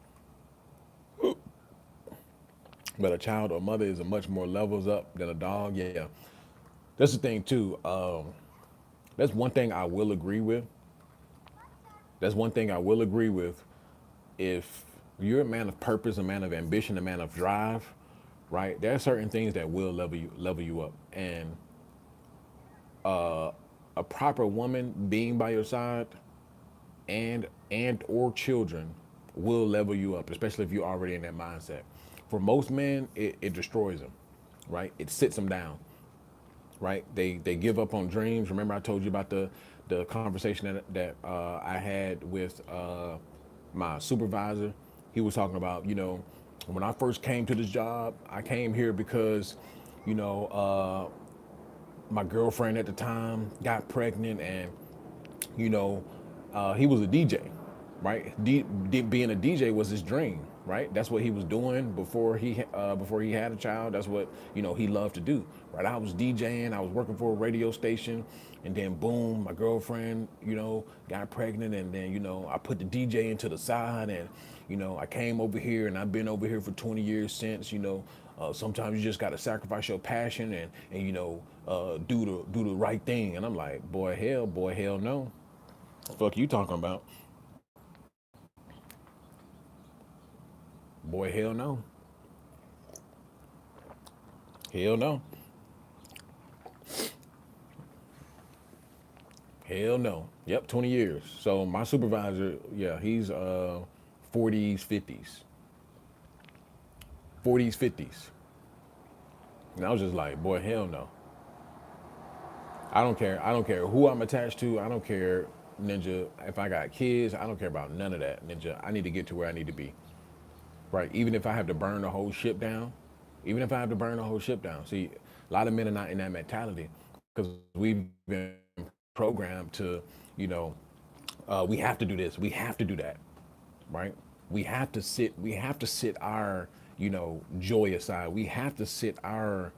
A: But a child or mother is a much more levels up than a dog. Yeah, that's the thing too. That's one thing I will agree with. That's one thing I will agree with. If you're a man of purpose, a man of ambition, a man of drive, right? There are certain things that will level you up, and a proper woman being by your side and or children will level you up, especially if you're already in that mindset. For most men, it destroys them, right? It sits them down, right? They give up on dreams. Remember, I told you about the conversation that I had with my supervisor. He was talking about, when I first came to this job, I came here because, you know, my girlfriend at the time got pregnant, and he was a DJ, right? Being a DJ was his dream, right? That's what he was doing before he had a child. That's what he loved to do, right? I was DJing, I was working for a radio station, and then boom, my girlfriend, got pregnant, and then I put the DJ into the side, and I came over here, and I've been over here for 20 years since. Sometimes you just got to sacrifice your passion and do the right thing. And I'm like, boy, hell no. Fuck you talking about? Boy, hell no. Hell no. Hell no. Yep, 20 years. So my supervisor, yeah, he's 40s, 50s. 40s, 50s. And I was just like, boy, hell no. I don't care. I don't care who I'm attached to. I don't care, Ninja, if I got kids. I don't care about none of that, Ninja. I need to get to where I need to be. Right? Even if I have to burn the whole ship down. Even if I have to burn the whole ship down. See, a lot of men are not in that mentality because we've been programmed to, we have to do this. We have to do that. Right? We have to sit our, joy aside. We have to sit our,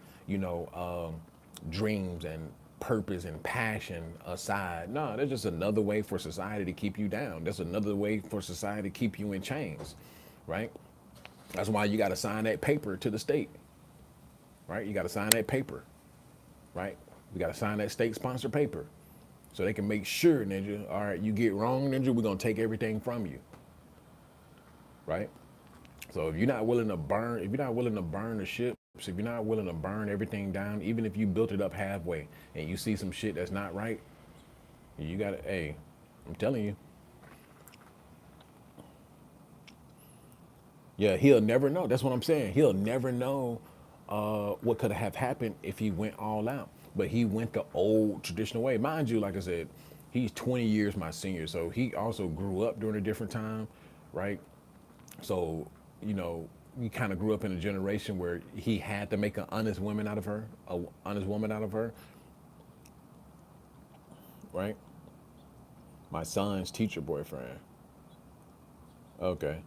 A: dreams and purpose and passion aside. No, that's just another way for society to keep you down. That's another way for society to keep you in chains, right? That's why you got to sign that paper to the state, right? You got to sign that paper, right? We got to sign that state-sponsored paper so they can make sure, Ninja, all right, you get wrong, Ninja, we're going to take everything from you, right? So if you're not willing to burn, if you're not willing to burn the ships, if you're not willing to burn everything down, even if you built it up halfway and you see some shit that's not right, you gotta, hey, I'm telling you, yeah, he'll never know. That's what I'm saying. He'll never know what could have happened if he went all out. But he went the old traditional way. Mind you, like I said, he's 20 years my senior, so he also grew up during a different time, right? So, we kind of grew up in a generation where he had to make an honest woman out of her, a honest woman out of her, right? My son's teacher boyfriend. Okay.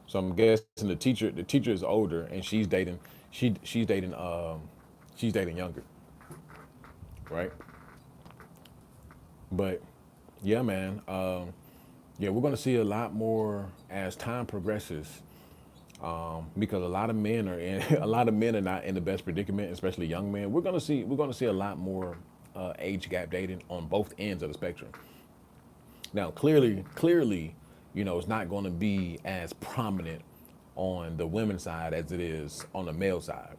A: So I'm guessing the teacher is older and she's dating younger, right? But yeah, man. Yeah, we're gonna see a lot more as time progresses, because a lot of men are in a lot of men are not in the best predicament, especially young men. We're gonna see a lot more age gap dating on both ends of the spectrum. Now, clearly, it's not going to be as prominent on the women's side as it is on the male side,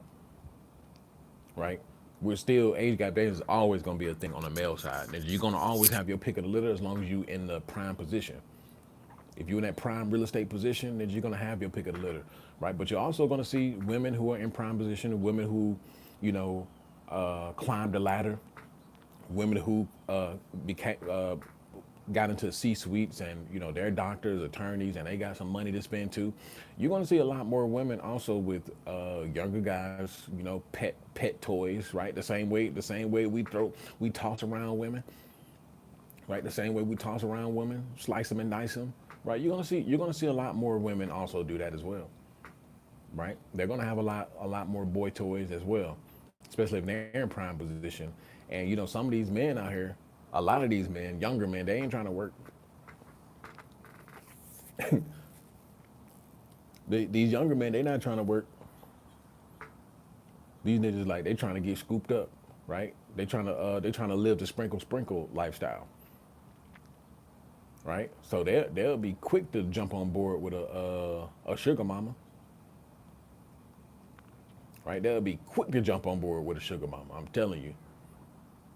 A: right? We're still age gap dating is always going to be a thing on the male side. And you're going to always have your pick of the litter as long as you in the prime position. If you're in that prime real estate position, then you're going to have your pick of the litter, right? But you're also going to see women who are in prime position, women who, climbed the ladder, women who became got into C suites, and they're doctors, attorneys, and they got some money to spend too. You're going to see a lot more women also with younger guys, pet toys, right? The same way we toss around women, right? The same way we toss around women, slice them and dice them, right? You're gonna see a lot more women also do that as well, right? They're gonna have a lot more boy toys as well, especially if they're in prime position. And some of these men out here, A lot of these men, younger men, they ain't trying to work. These younger men, they not trying to work. These niggas like they trying to get scooped up, right? They trying to live the sprinkle lifestyle, right? So they'll be quick to jump on board with a sugar mama, right? They'll be quick to jump on board with a sugar mama. I'm telling you,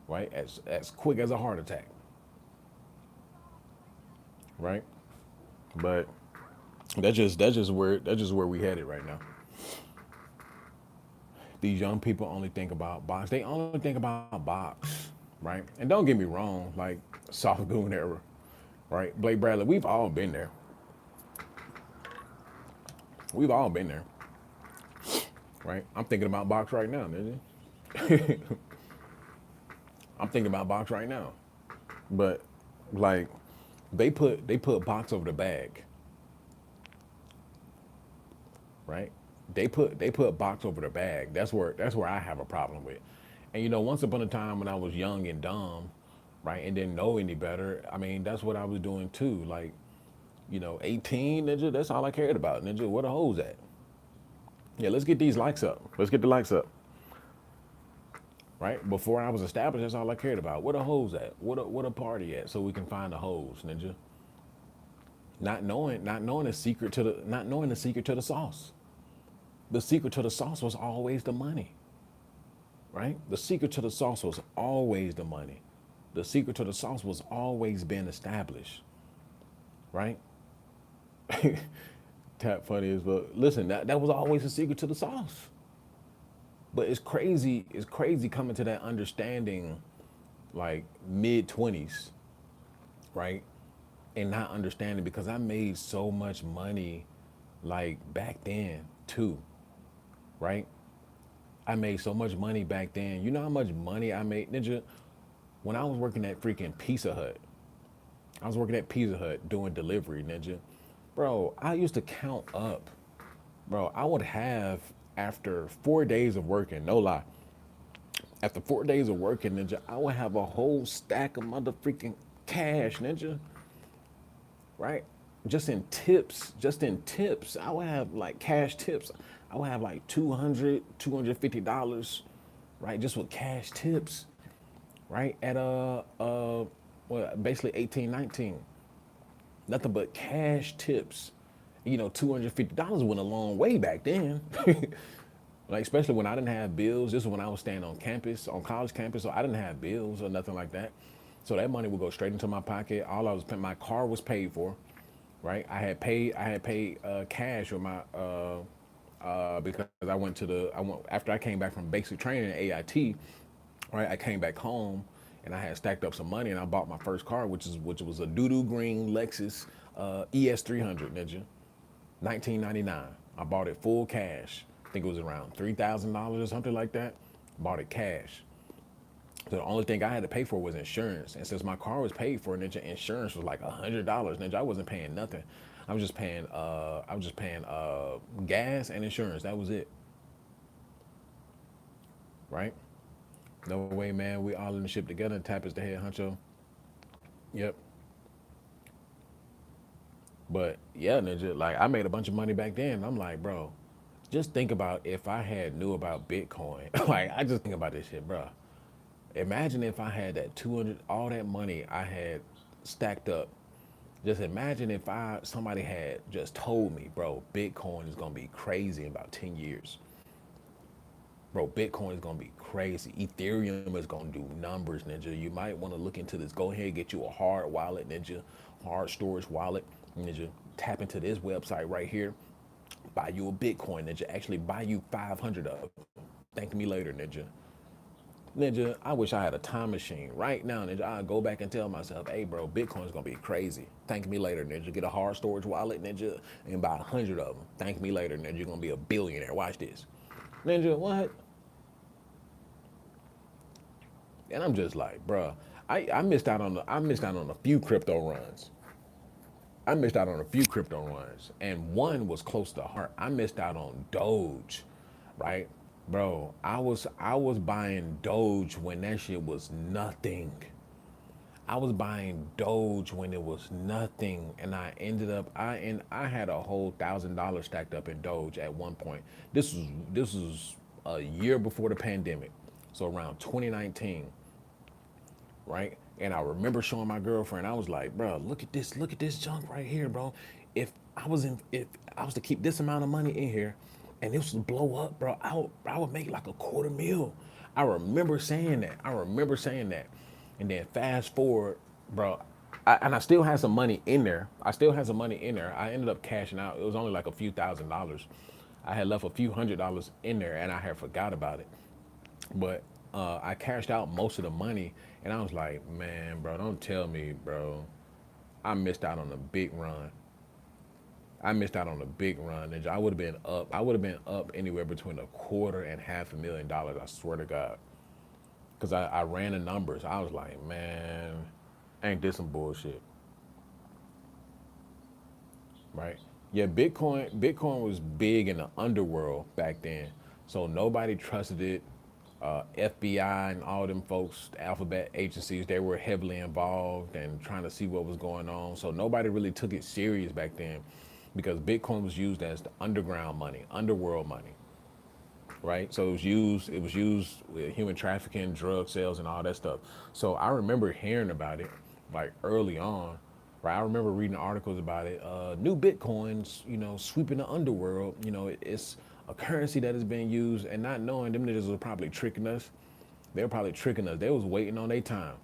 A: right? As quick as a heart attack, right? But that's just where we headed right now. These young people only think about box. They only think about box, right? And don't get me wrong, like soft goon era, right? Blake Bradley, we've all been there. We've all been there, right? I'm thinking about box right now, nigga. I'm thinking about box right now. But like they put box over the bag, right? They put box over the bag. That's where I have a problem with. And once upon a time when I was young and dumb, right, and didn't know any better, I mean, that's what I was doing too. Like, 18, ninja, that's all I cared about. Ninja, where the hoes at? Yeah, let's get these likes up. Let's get the likes up. Right? Before I was established, that's all I cared about. Where the hoes at? What a party at? So we can find the hoes, ninja. Not knowing the secret to the sauce. The secret to the sauce was always the money, right? The secret to the sauce was always the money. The secret to the sauce was always being established, right? Tap funny as well. Listen, that was always the secret to the sauce. But it's crazy coming to that understanding like mid 20s, right? And not understanding because I made so much money like back then too, right? I made so much money back then. You know how much money I made, Ninja? When I was working at freaking Pizza Hut, I was working at Pizza Hut doing delivery, Ninja. Bro, I used to count up. Bro, I would have, after 4 days of working, no lie, after 4 days of working, Ninja, I would have a whole stack of mother freaking cash, Ninja, right? Just in tips, I would have like cash tips. I would have like $250, right? Just with cash tips, right? At well, basically 18, 19. Nothing but cash tips. $250 went a long way back then. Like especially when I didn't have bills. This is when I was staying on campus, on college campus, so I didn't have bills or nothing like that. So that money would go straight into my pocket. All I was paying, my car was paid for, right? I had paid cash with my because I went after I came back from basic training at AIT, right? I came back home and I had stacked up some money and I bought my first car, which was a doo-doo green Lexus ES 300, Ninja, 1999. I bought it full cash. I think it was around $3,000 or something like that. Bought it cash. So the only thing I had to pay for was insurance. And since my car was paid for, Ninja, insurance was like $100. Ninja, I wasn't paying nothing. I was just paying gas and insurance. That was it, right? No way, man. We all in the ship together. Tap is the head honcho. Yep. But yeah, Ninja, like I made a bunch of money back then. I'm like, bro, just think about if I had knew about Bitcoin. Like I just think about this shit, bro. Imagine if I had that 200, all that money I had stacked up. Just imagine if somebody had just told me, bro, Bitcoin is gonna be crazy in about 10 years. Bro, Bitcoin is gonna be crazy. Ethereum is gonna do numbers, Ninja. You might want to look into this. Go ahead, get you a hard wallet, Ninja, hard storage wallet, Ninja. Tap into this website right here. Buy you a Bitcoin, Ninja. Actually, buy you 500 of them. Thank me later, Ninja. Ninja, I wish I had a time machine right now, Ninja. I'd go back and tell myself, hey, bro, Bitcoin's gonna be crazy. Thank me later, Ninja. Get a hard storage wallet, Ninja, and buy 100 of them. Thank me later, Ninja. You're gonna be a billionaire. Watch this. Ninja, what? And I'm just like, bruh, I missed out on a few crypto runs. I missed out on a few crypto runs, and one was close to heart. I missed out on Doge, right, bro? I was buying Doge when that shit was nothing. I was buying Doge when it was nothing, and I had a whole $1,000 stacked up in Doge at one point. This was a year before the pandemic, so around 2019, right? And I remember showing my girlfriend. I was like, bro, look at this junk right here, bro. If I was to keep this amount of money in here, and this would blow up, bro, I would make like a quarter mil. I remember saying that. And then fast forward, bro, and I still had some money in there. I ended up cashing out. It was only like a few $1,000s. I had left a few $100s in there, and I had forgot about it. But I cashed out most of the money, and I was like, man, bro, don't tell me, bro, I missed out on a big run. I missed out on a big run. And I would have been up. I would have been up anywhere between a quarter and $500,000. I swear to God, because I ran the numbers. I was like, man, ain't this some bullshit, right? Yeah, Bitcoin was big in the underworld back then, so nobody trusted it. FBI and all them folks, the alphabet agencies, they were heavily involved and trying to see what was going on. So nobody really took it serious back then because Bitcoin was used as the underground money, underworld money, right? So it was used with human trafficking, drug sales, and all that stuff. So I remember hearing about it like early on, right? I remember reading articles about it. New Bitcoins, sweeping the underworld. It's a currency that is being used, and not knowing them niggas was probably tricking us. They were probably tricking us. They was waiting on their time.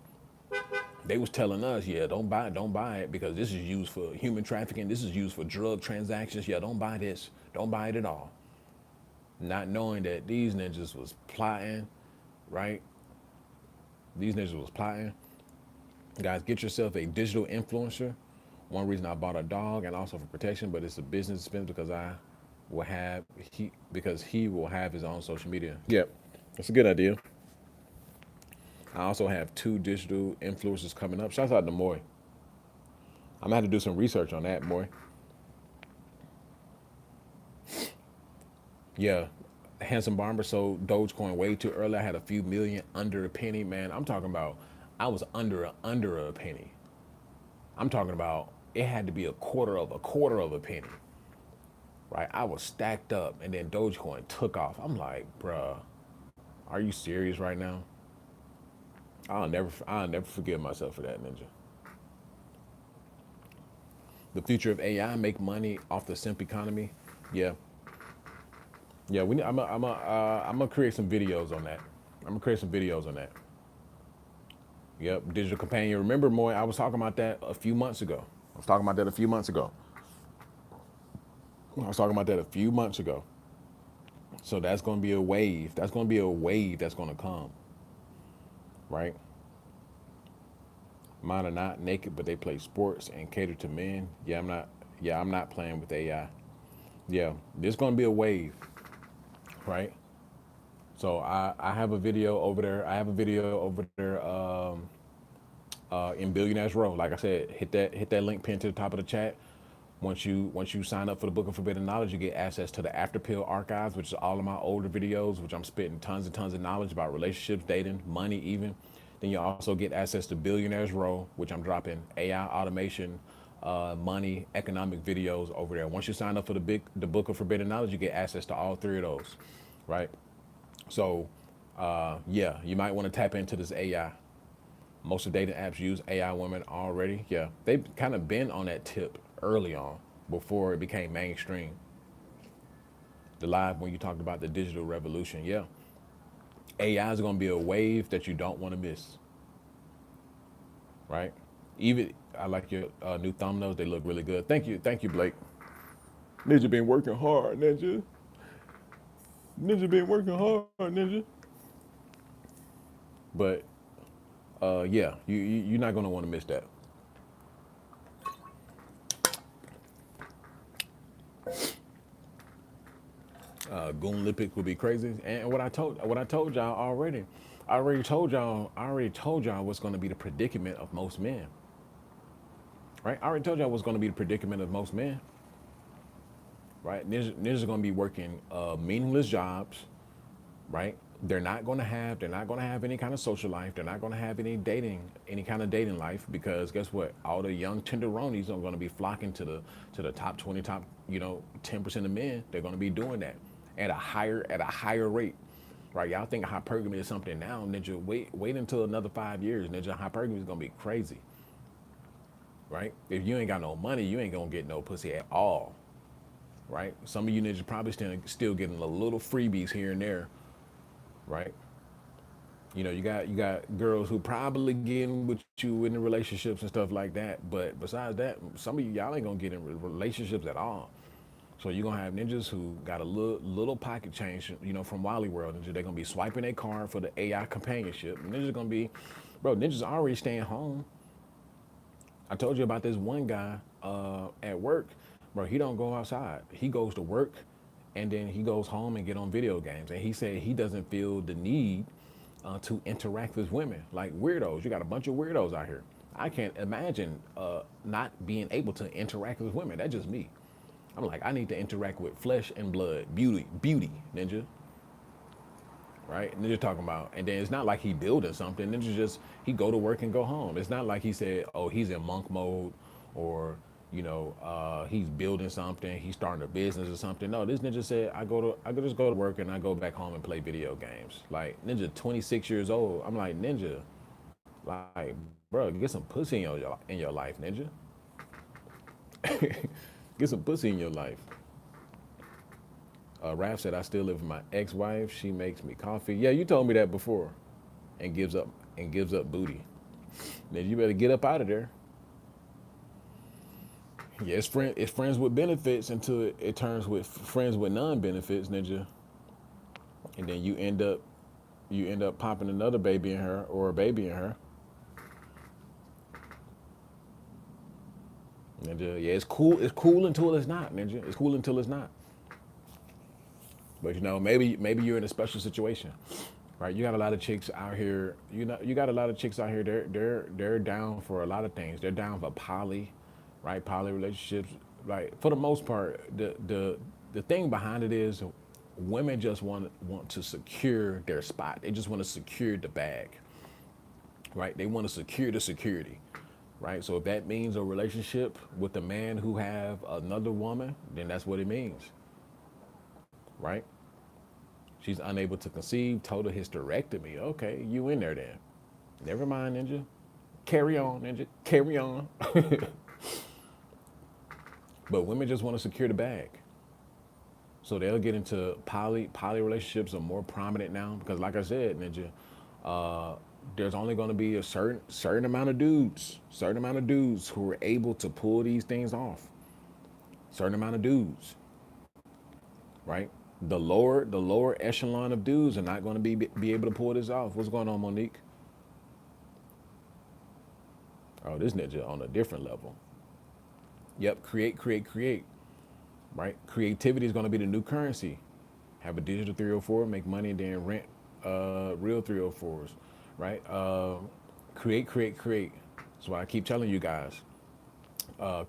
A: They was telling us, yeah, don't buy it because this is used for human trafficking. This is used for drug transactions. Yeah, don't buy this. Don't buy it at all. Not knowing that these ninjas was plotting, right? These ninjas was plotting. Guys, get yourself a digital influencer. One reason I bought a dog and also for protection, but it's a business expense because he will have his own social media. Yep, that's a good idea. I also have two digital influencers coming up. Shouts out to Moy. I'm gonna have to do some research on that, Moy. Yeah, Handsome Barber sold Dogecoin way too early. I had a few million under a penny, man. I'm talking about I was under a penny. I'm talking about it had to be a quarter of a penny, right? I was stacked up, and then Dogecoin took off. I'm like, bruh, are you serious right now? I'll never forgive myself for that, Ninja. The future of AI, make money off the simp economy. Yeah, yeah. I'm gonna create some videos on that. I'm gonna create some videos on that. Yep, digital companion. Remember, Moy, I was talking about that a few months ago. I was talking about that a few months ago. I was talking about that a few months ago. So that's going to be a wave. That's going to be a wave that's going to come, right? Mine are not naked, but they play sports and cater to men. Yeah, I'm not. Yeah, I'm not playing with AI. Yeah, there's going to be a wave, right? So I have a video over there. I have a video over there in Billionaires Row. Like I said, hit that link pin to the top of the chat. Once you sign up for the Book of Forbidden Knowledge, you get access to the After Pill archives, which is all of my older videos, which I'm spitting tons and tons of knowledge about relationships, dating, money, even. Then you also get access to Billionaires Row, which I'm dropping AI, automation, money, economic videos over there. Once you sign up for the Book of Forbidden Knowledge, you get access to all three of those, right? So, yeah, you might want to tap into this AI. Most of the dating apps use AI women already. Yeah, they've kind of been on that tip early on before it became mainstream. The live when you talked about the digital revolution, yeah, AI is going to be a wave that you don't want to miss, right? Even I like your new thumbnails; they look really good. Thank you, Blake. Ninja been working hard, Ninja been working hard, Ninja. But yeah, you're not going to want to miss that. Goon Olympics would be crazy. And what I told y'all already, I already told y'all what's going to be the predicament of most men, right? I already told y'all what's going to be the predicament of most men, right? Ninjas are going to be working meaningless jobs, right? They're not gonna have any kind of social life. They're not gonna have any kind of dating life, because guess what? All the young tenderonis are gonna be flocking to the top 20, top 10% of men. They're gonna be doing that at a higher rate. Right? Y'all think hypergamy is something now, ninja. Wait until another 5 years, ninja. Hypergamy is gonna be crazy. Right? If you ain't got no money, you ain't gonna get no pussy at all. Right? Some of you ninjas probably still getting a little freebies here and there. Right? You got girls who probably getting with you in the relationships and stuff like that. But besides that, some of y'all ain't gonna get in relationships at all. So you're gonna have ninjas who got a little pocket change, from Wally World. Ninja, they're gonna be swiping their card for the AI companionship. Ninjas gonna be, bro. Ninjas already staying home. I told you about this one guy at work, bro. He don't go outside. He goes to work, and then he goes home and get on video games. And he said he doesn't feel the need to interact with women like weirdos. You got a bunch of weirdos out here. I can't imagine not being able to interact with women. That's just me. I'm like, I need to interact with flesh and blood, beauty, ninja, right? Ninja talking about, and then it's not like he building something. Ninja just, he go to work and go home. It's not like he said, oh, he's in monk mode, or he's building something, he's starting a business or something. No, this ninja said, I could just go to work and I go back home and play video games. Like ninja, 26 years old. I'm like, ninja, like, bro, get some pussy in your life, ninja. Get some pussy in your life. Raph said, I still live with my ex-wife. She makes me coffee. Yeah, you told me that before. And gives up booty. Then you better get up out of there. Yeah, it's friends with benefits until it turns with friends with non-benefits, ninja. And then you end up popping another baby in her, or a baby in her. Ninja, yeah, it's cool. It's cool until it's not, ninja. It's cool until it's not. But maybe you're in a special situation, right? You got a lot of chicks out here. You got a lot of chicks out here. They're down for a lot of things. They're down for poly, right? Poly relationships. Like for the most part, the thing behind it is women just want to secure their spot. They just want to secure the bag, right? They want to secure the security, right? So if that means a relationship with a man who have another woman, then that's what it means, right? She's unable to conceive, total hysterectomy. Okay, you in there then. Never mind, ninja. Carry on, ninja. Carry on. But women just want to secure the bag. So they'll get into poly relationships are more prominent now because, like I said, ninja, there's only going to be a certain amount of dudes who are able to pull these things off. Certain amount of dudes, right? The lower echelon of dudes are not going to be able to pull this off. What's going on, Monique? Oh, this ninja on a different level. Yep, create. Right? Creativity is going to be the new currency. Have a digital 304, make money, and then rent real 304s. Right? Create. That's why I keep telling you guys.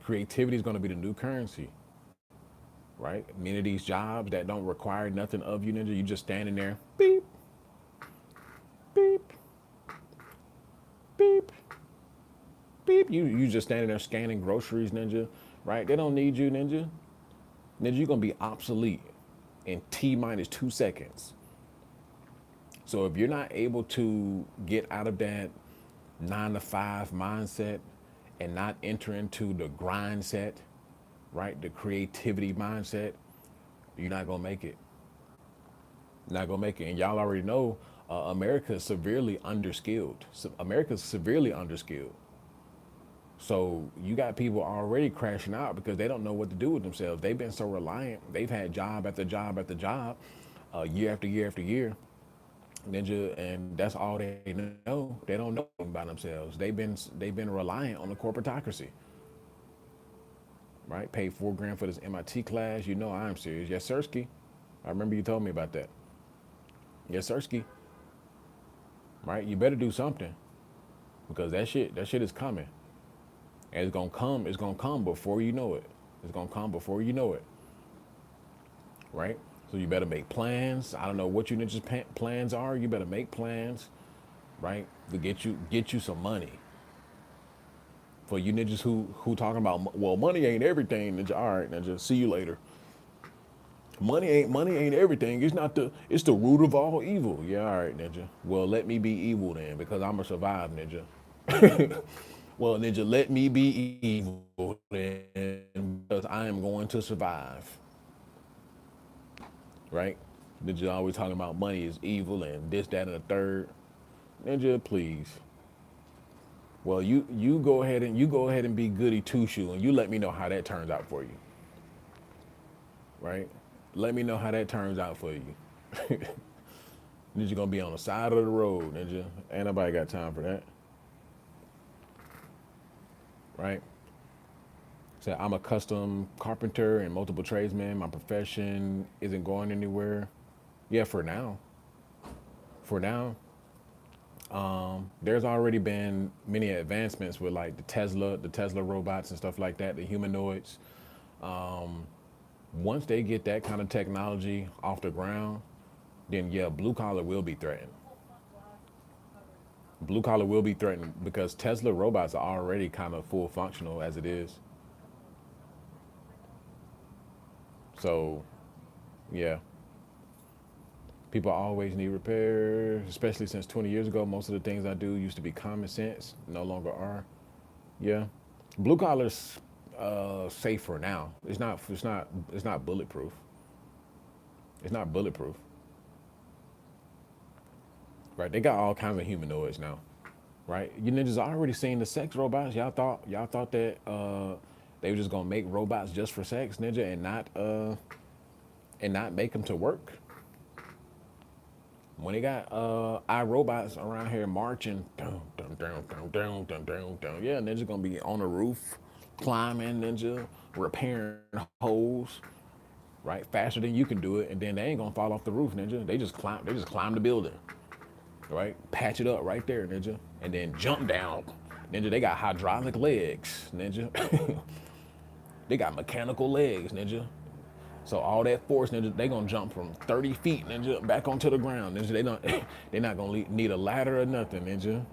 A: Creativity is going to be the new currency. Right? Many of these jobs that don't require nothing of you, ninja, you just standing there, beep, beep, beep, beep. You just standing there scanning groceries, ninja. Right? They don't need you, ninja. Ninja, you're gonna be obsolete in T-minus 2 seconds. So if you're not able to get out of that 9 to 5 mindset and not enter into the grind set, right? The creativity mindset, you're not gonna make it. Not gonna make it. And y'all already know America is severely underskilled. America's severely underskilled. So you got people already crashing out because they don't know what to do with themselves. They've been so reliant. They've had job after job after job, year after year after year. Ninja, and that's all they know. They don't know about themselves. They've been reliant on the corporatocracy. Right? Paid $4 grand for this MIT class. You know I'm serious. Yes, Sirski. I remember you told me about that. Yes, Sirski. Right? You better do something because that shit is coming. And it's gonna come before you know it. It's gonna come before you know it. Right? So you better make plans. I don't know what your ninjas plans are. You better make plans, right? To get you some money. For you ninjas who talking about, well, money ain't everything, ninja. All right, ninja. See you later. Money ain't everything. It's the root of all evil. Yeah, all right, ninja. Well, let me be evil then, because I'ma survive, ninja. Well, ninja, let me be evil then, because I am going to survive. Right? Ninja always talking about money is evil and this, that, and the third. Ninja, please. Well, you go ahead and be goody two shoe, and you let me know how that turns out for you. Right? Let me know how that turns out for you. Ninja gonna be on the side of the road, ninja. Ain't nobody got time for that. Right? So I'm a custom carpenter and multiple tradesman. My profession isn't going anywhere. Yeah, for now. For now, there's already been many advancements with like the Tesla robots and stuff like that, the humanoids. Once they get that kind of technology off the ground, then yeah, blue collar will be threatened. Blue collar will be threatened because Tesla robots are already kind of full functional as it is. So, yeah, people always need repairs, especially since 20 years ago, most of the things I do used to be common sense, no longer are. Yeah, blue collar's safer now. It's not bulletproof. It's not bulletproof, right? They got all kinds of humanoids now, right? You ninjas already seen the sex robots. Y'all thought that they were just gonna make robots just for sex, ninja, and not make them to work. When they got iRobots around here marching, dun, dun, dun, dun, dun, dun, dun, dun. Yeah, ninja gonna be on the roof, climbing, ninja, repairing holes, right? Faster than you can do it, and then they ain't gonna fall off the roof, ninja. They just climb the building, right? Patch it up right there, ninja, and then jump down. Ninja, they got hydraulic legs, ninja. They got mechanical legs, ninja. So all that force, ninja, they gonna jump from 30 feet, ninja, back onto the ground, ninja. They don't, they not gonna need a ladder or nothing, ninja.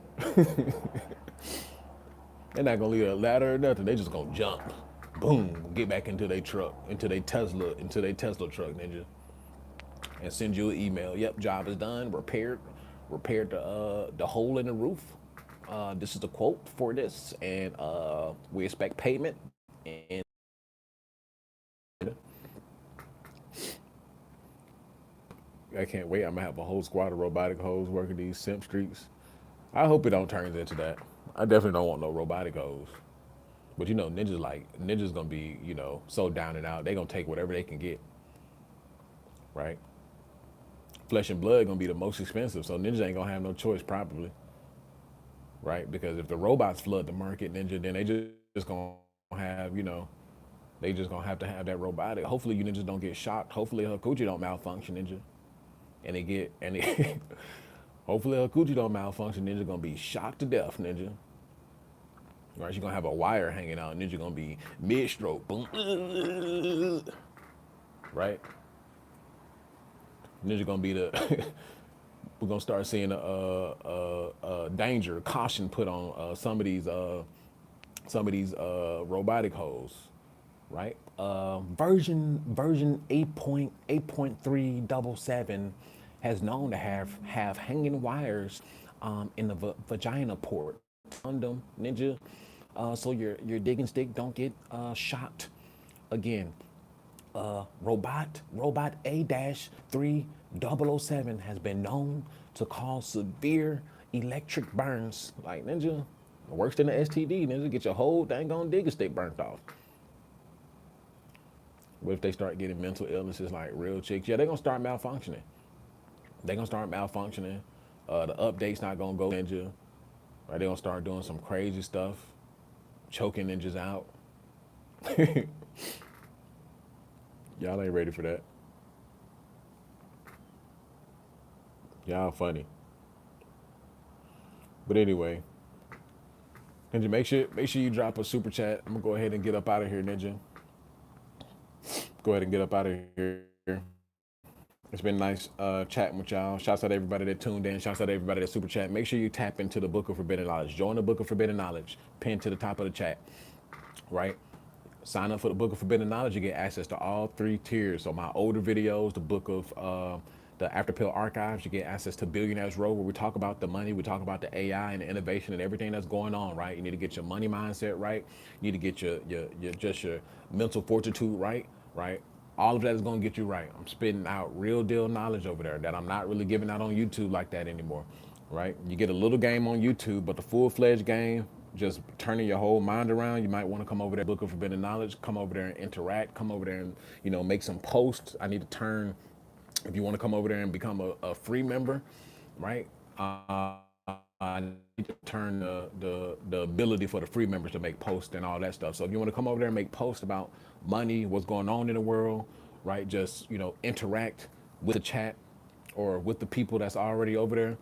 A: They're not gonna need a ladder or nothing. They just gonna jump, boom, get back into their truck, into their Tesla truck, ninja, and send you an email. Yep, job is done. Repaired the hole in the roof. This is the quote for this, and we expect payment. And I can't wait. I'm gonna have a whole squad of robotic hoes working these simp streets. I hope it don't turn into that. I definitely don't want no robotic hoes. But ninjas gonna be, so down and out. They gonna take whatever they can get, right? Flesh and blood gonna be the most expensive, so ninjas ain't gonna have no choice probably, right? Because if the robots flood the market, ninja, then they just gonna have, they just gonna have to have that robotic. Hopefully you ninjas don't get shocked. Hopefully her coochie don't malfunction, ninja. And hopefully her coochie don't malfunction. Ninja gonna be shocked to death, ninja. Right? She's gonna have a wire hanging out. Ninja gonna be mid stroke, boom, right? Ninja gonna be the. We're gonna start seeing danger, caution put on some of these robotic hoes, right? Version 8.377 has known to have hanging wires in the vagina port. Condom, ninja, so your digging stick don't get shocked again. Robot A-3007 has been known to cause severe electric burns. Like, ninja, worse than the STD, ninja, get your whole dang on digger stick burnt off. What if they start getting mental illnesses like real chicks? Yeah, they're gonna start malfunctioning. They're gonna start malfunctioning. The update's not gonna go, ninja. Right? They're gonna start doing some crazy stuff, choking ninjas out. Y'all ain't ready for that. Y'all funny. But anyway, Ninja, make sure you drop a super chat. I'm gonna go ahead and get up out of here, Ninja. Go ahead and get up out of here. It's been nice chatting with y'all. Shouts out to everybody that tuned in. Shouts out to everybody that super chat. Make sure you tap into the Book of Forbidden Knowledge. Join the Book of Forbidden Knowledge. Pinned to the top of the chat, right? Sign up for the Book of Forbidden Knowledge. You get access to all 3 tiers. So my older videos, the book of the After Pill archives, you get access to Billionaires Row, where we talk about the money, we talk about the AI and the innovation and everything that's going on, right? You need to get your money mindset right. You need to get your mental fortitude right, right? All of that is going to get you right. I'm spitting out real deal knowledge over there that I'm not really giving out on YouTube like that anymore, right? You get a little game on YouTube, but the full-fledged game, just turning your whole mind around, you might want to come over there, Book of Forbidden Knowledge, come over there and interact, come over there and, make some posts. I need to turn, if you want to come over there and become a free member, right? I need to turn the ability for the free members to make posts and all that stuff. So if you want to come over there and make posts about money, what's going on in the world, right? Just, interact with the chat or with the people that's already over there,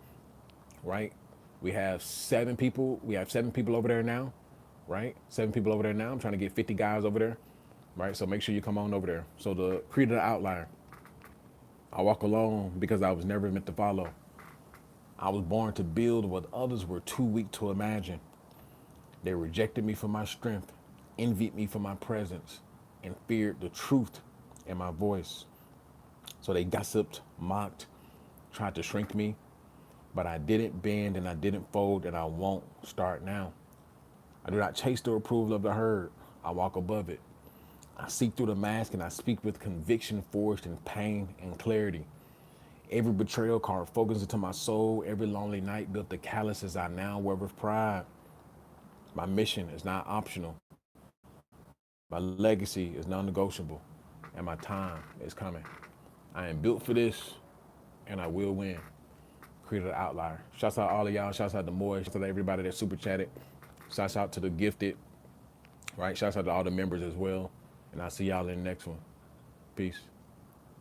A: right? We have 7 people. We have 7 people over there now, right? 7 people over there now. I'm trying to get 50 guys over there, right? So make sure you come on over there. So the creed of the outlier. I walk alone because I was never meant to follow. I was born to build what others were too weak to imagine. They rejected me for my strength, envied me for my presence, and feared the truth in my voice. So they gossiped, mocked, tried to shrink me, but I didn't bend and I didn't fold, and I won't start now. I do not chase the approval of the herd. I walk above it. I seek through the mask and I speak with conviction forged in pain and clarity. Every betrayal carved focus into my soul. Every lonely night built the calluses I now wear with pride. My mission is not optional. My legacy is non-negotiable. And my time is coming. I am built for this and I will win. Creed of the outlier. Shouts out all of y'all. Shouts out to Moy. Shouts out to everybody that super chatted. Shouts out to the gifted. Right? Shouts out to all the members as well. And I'll see y'all in the next one. Peace.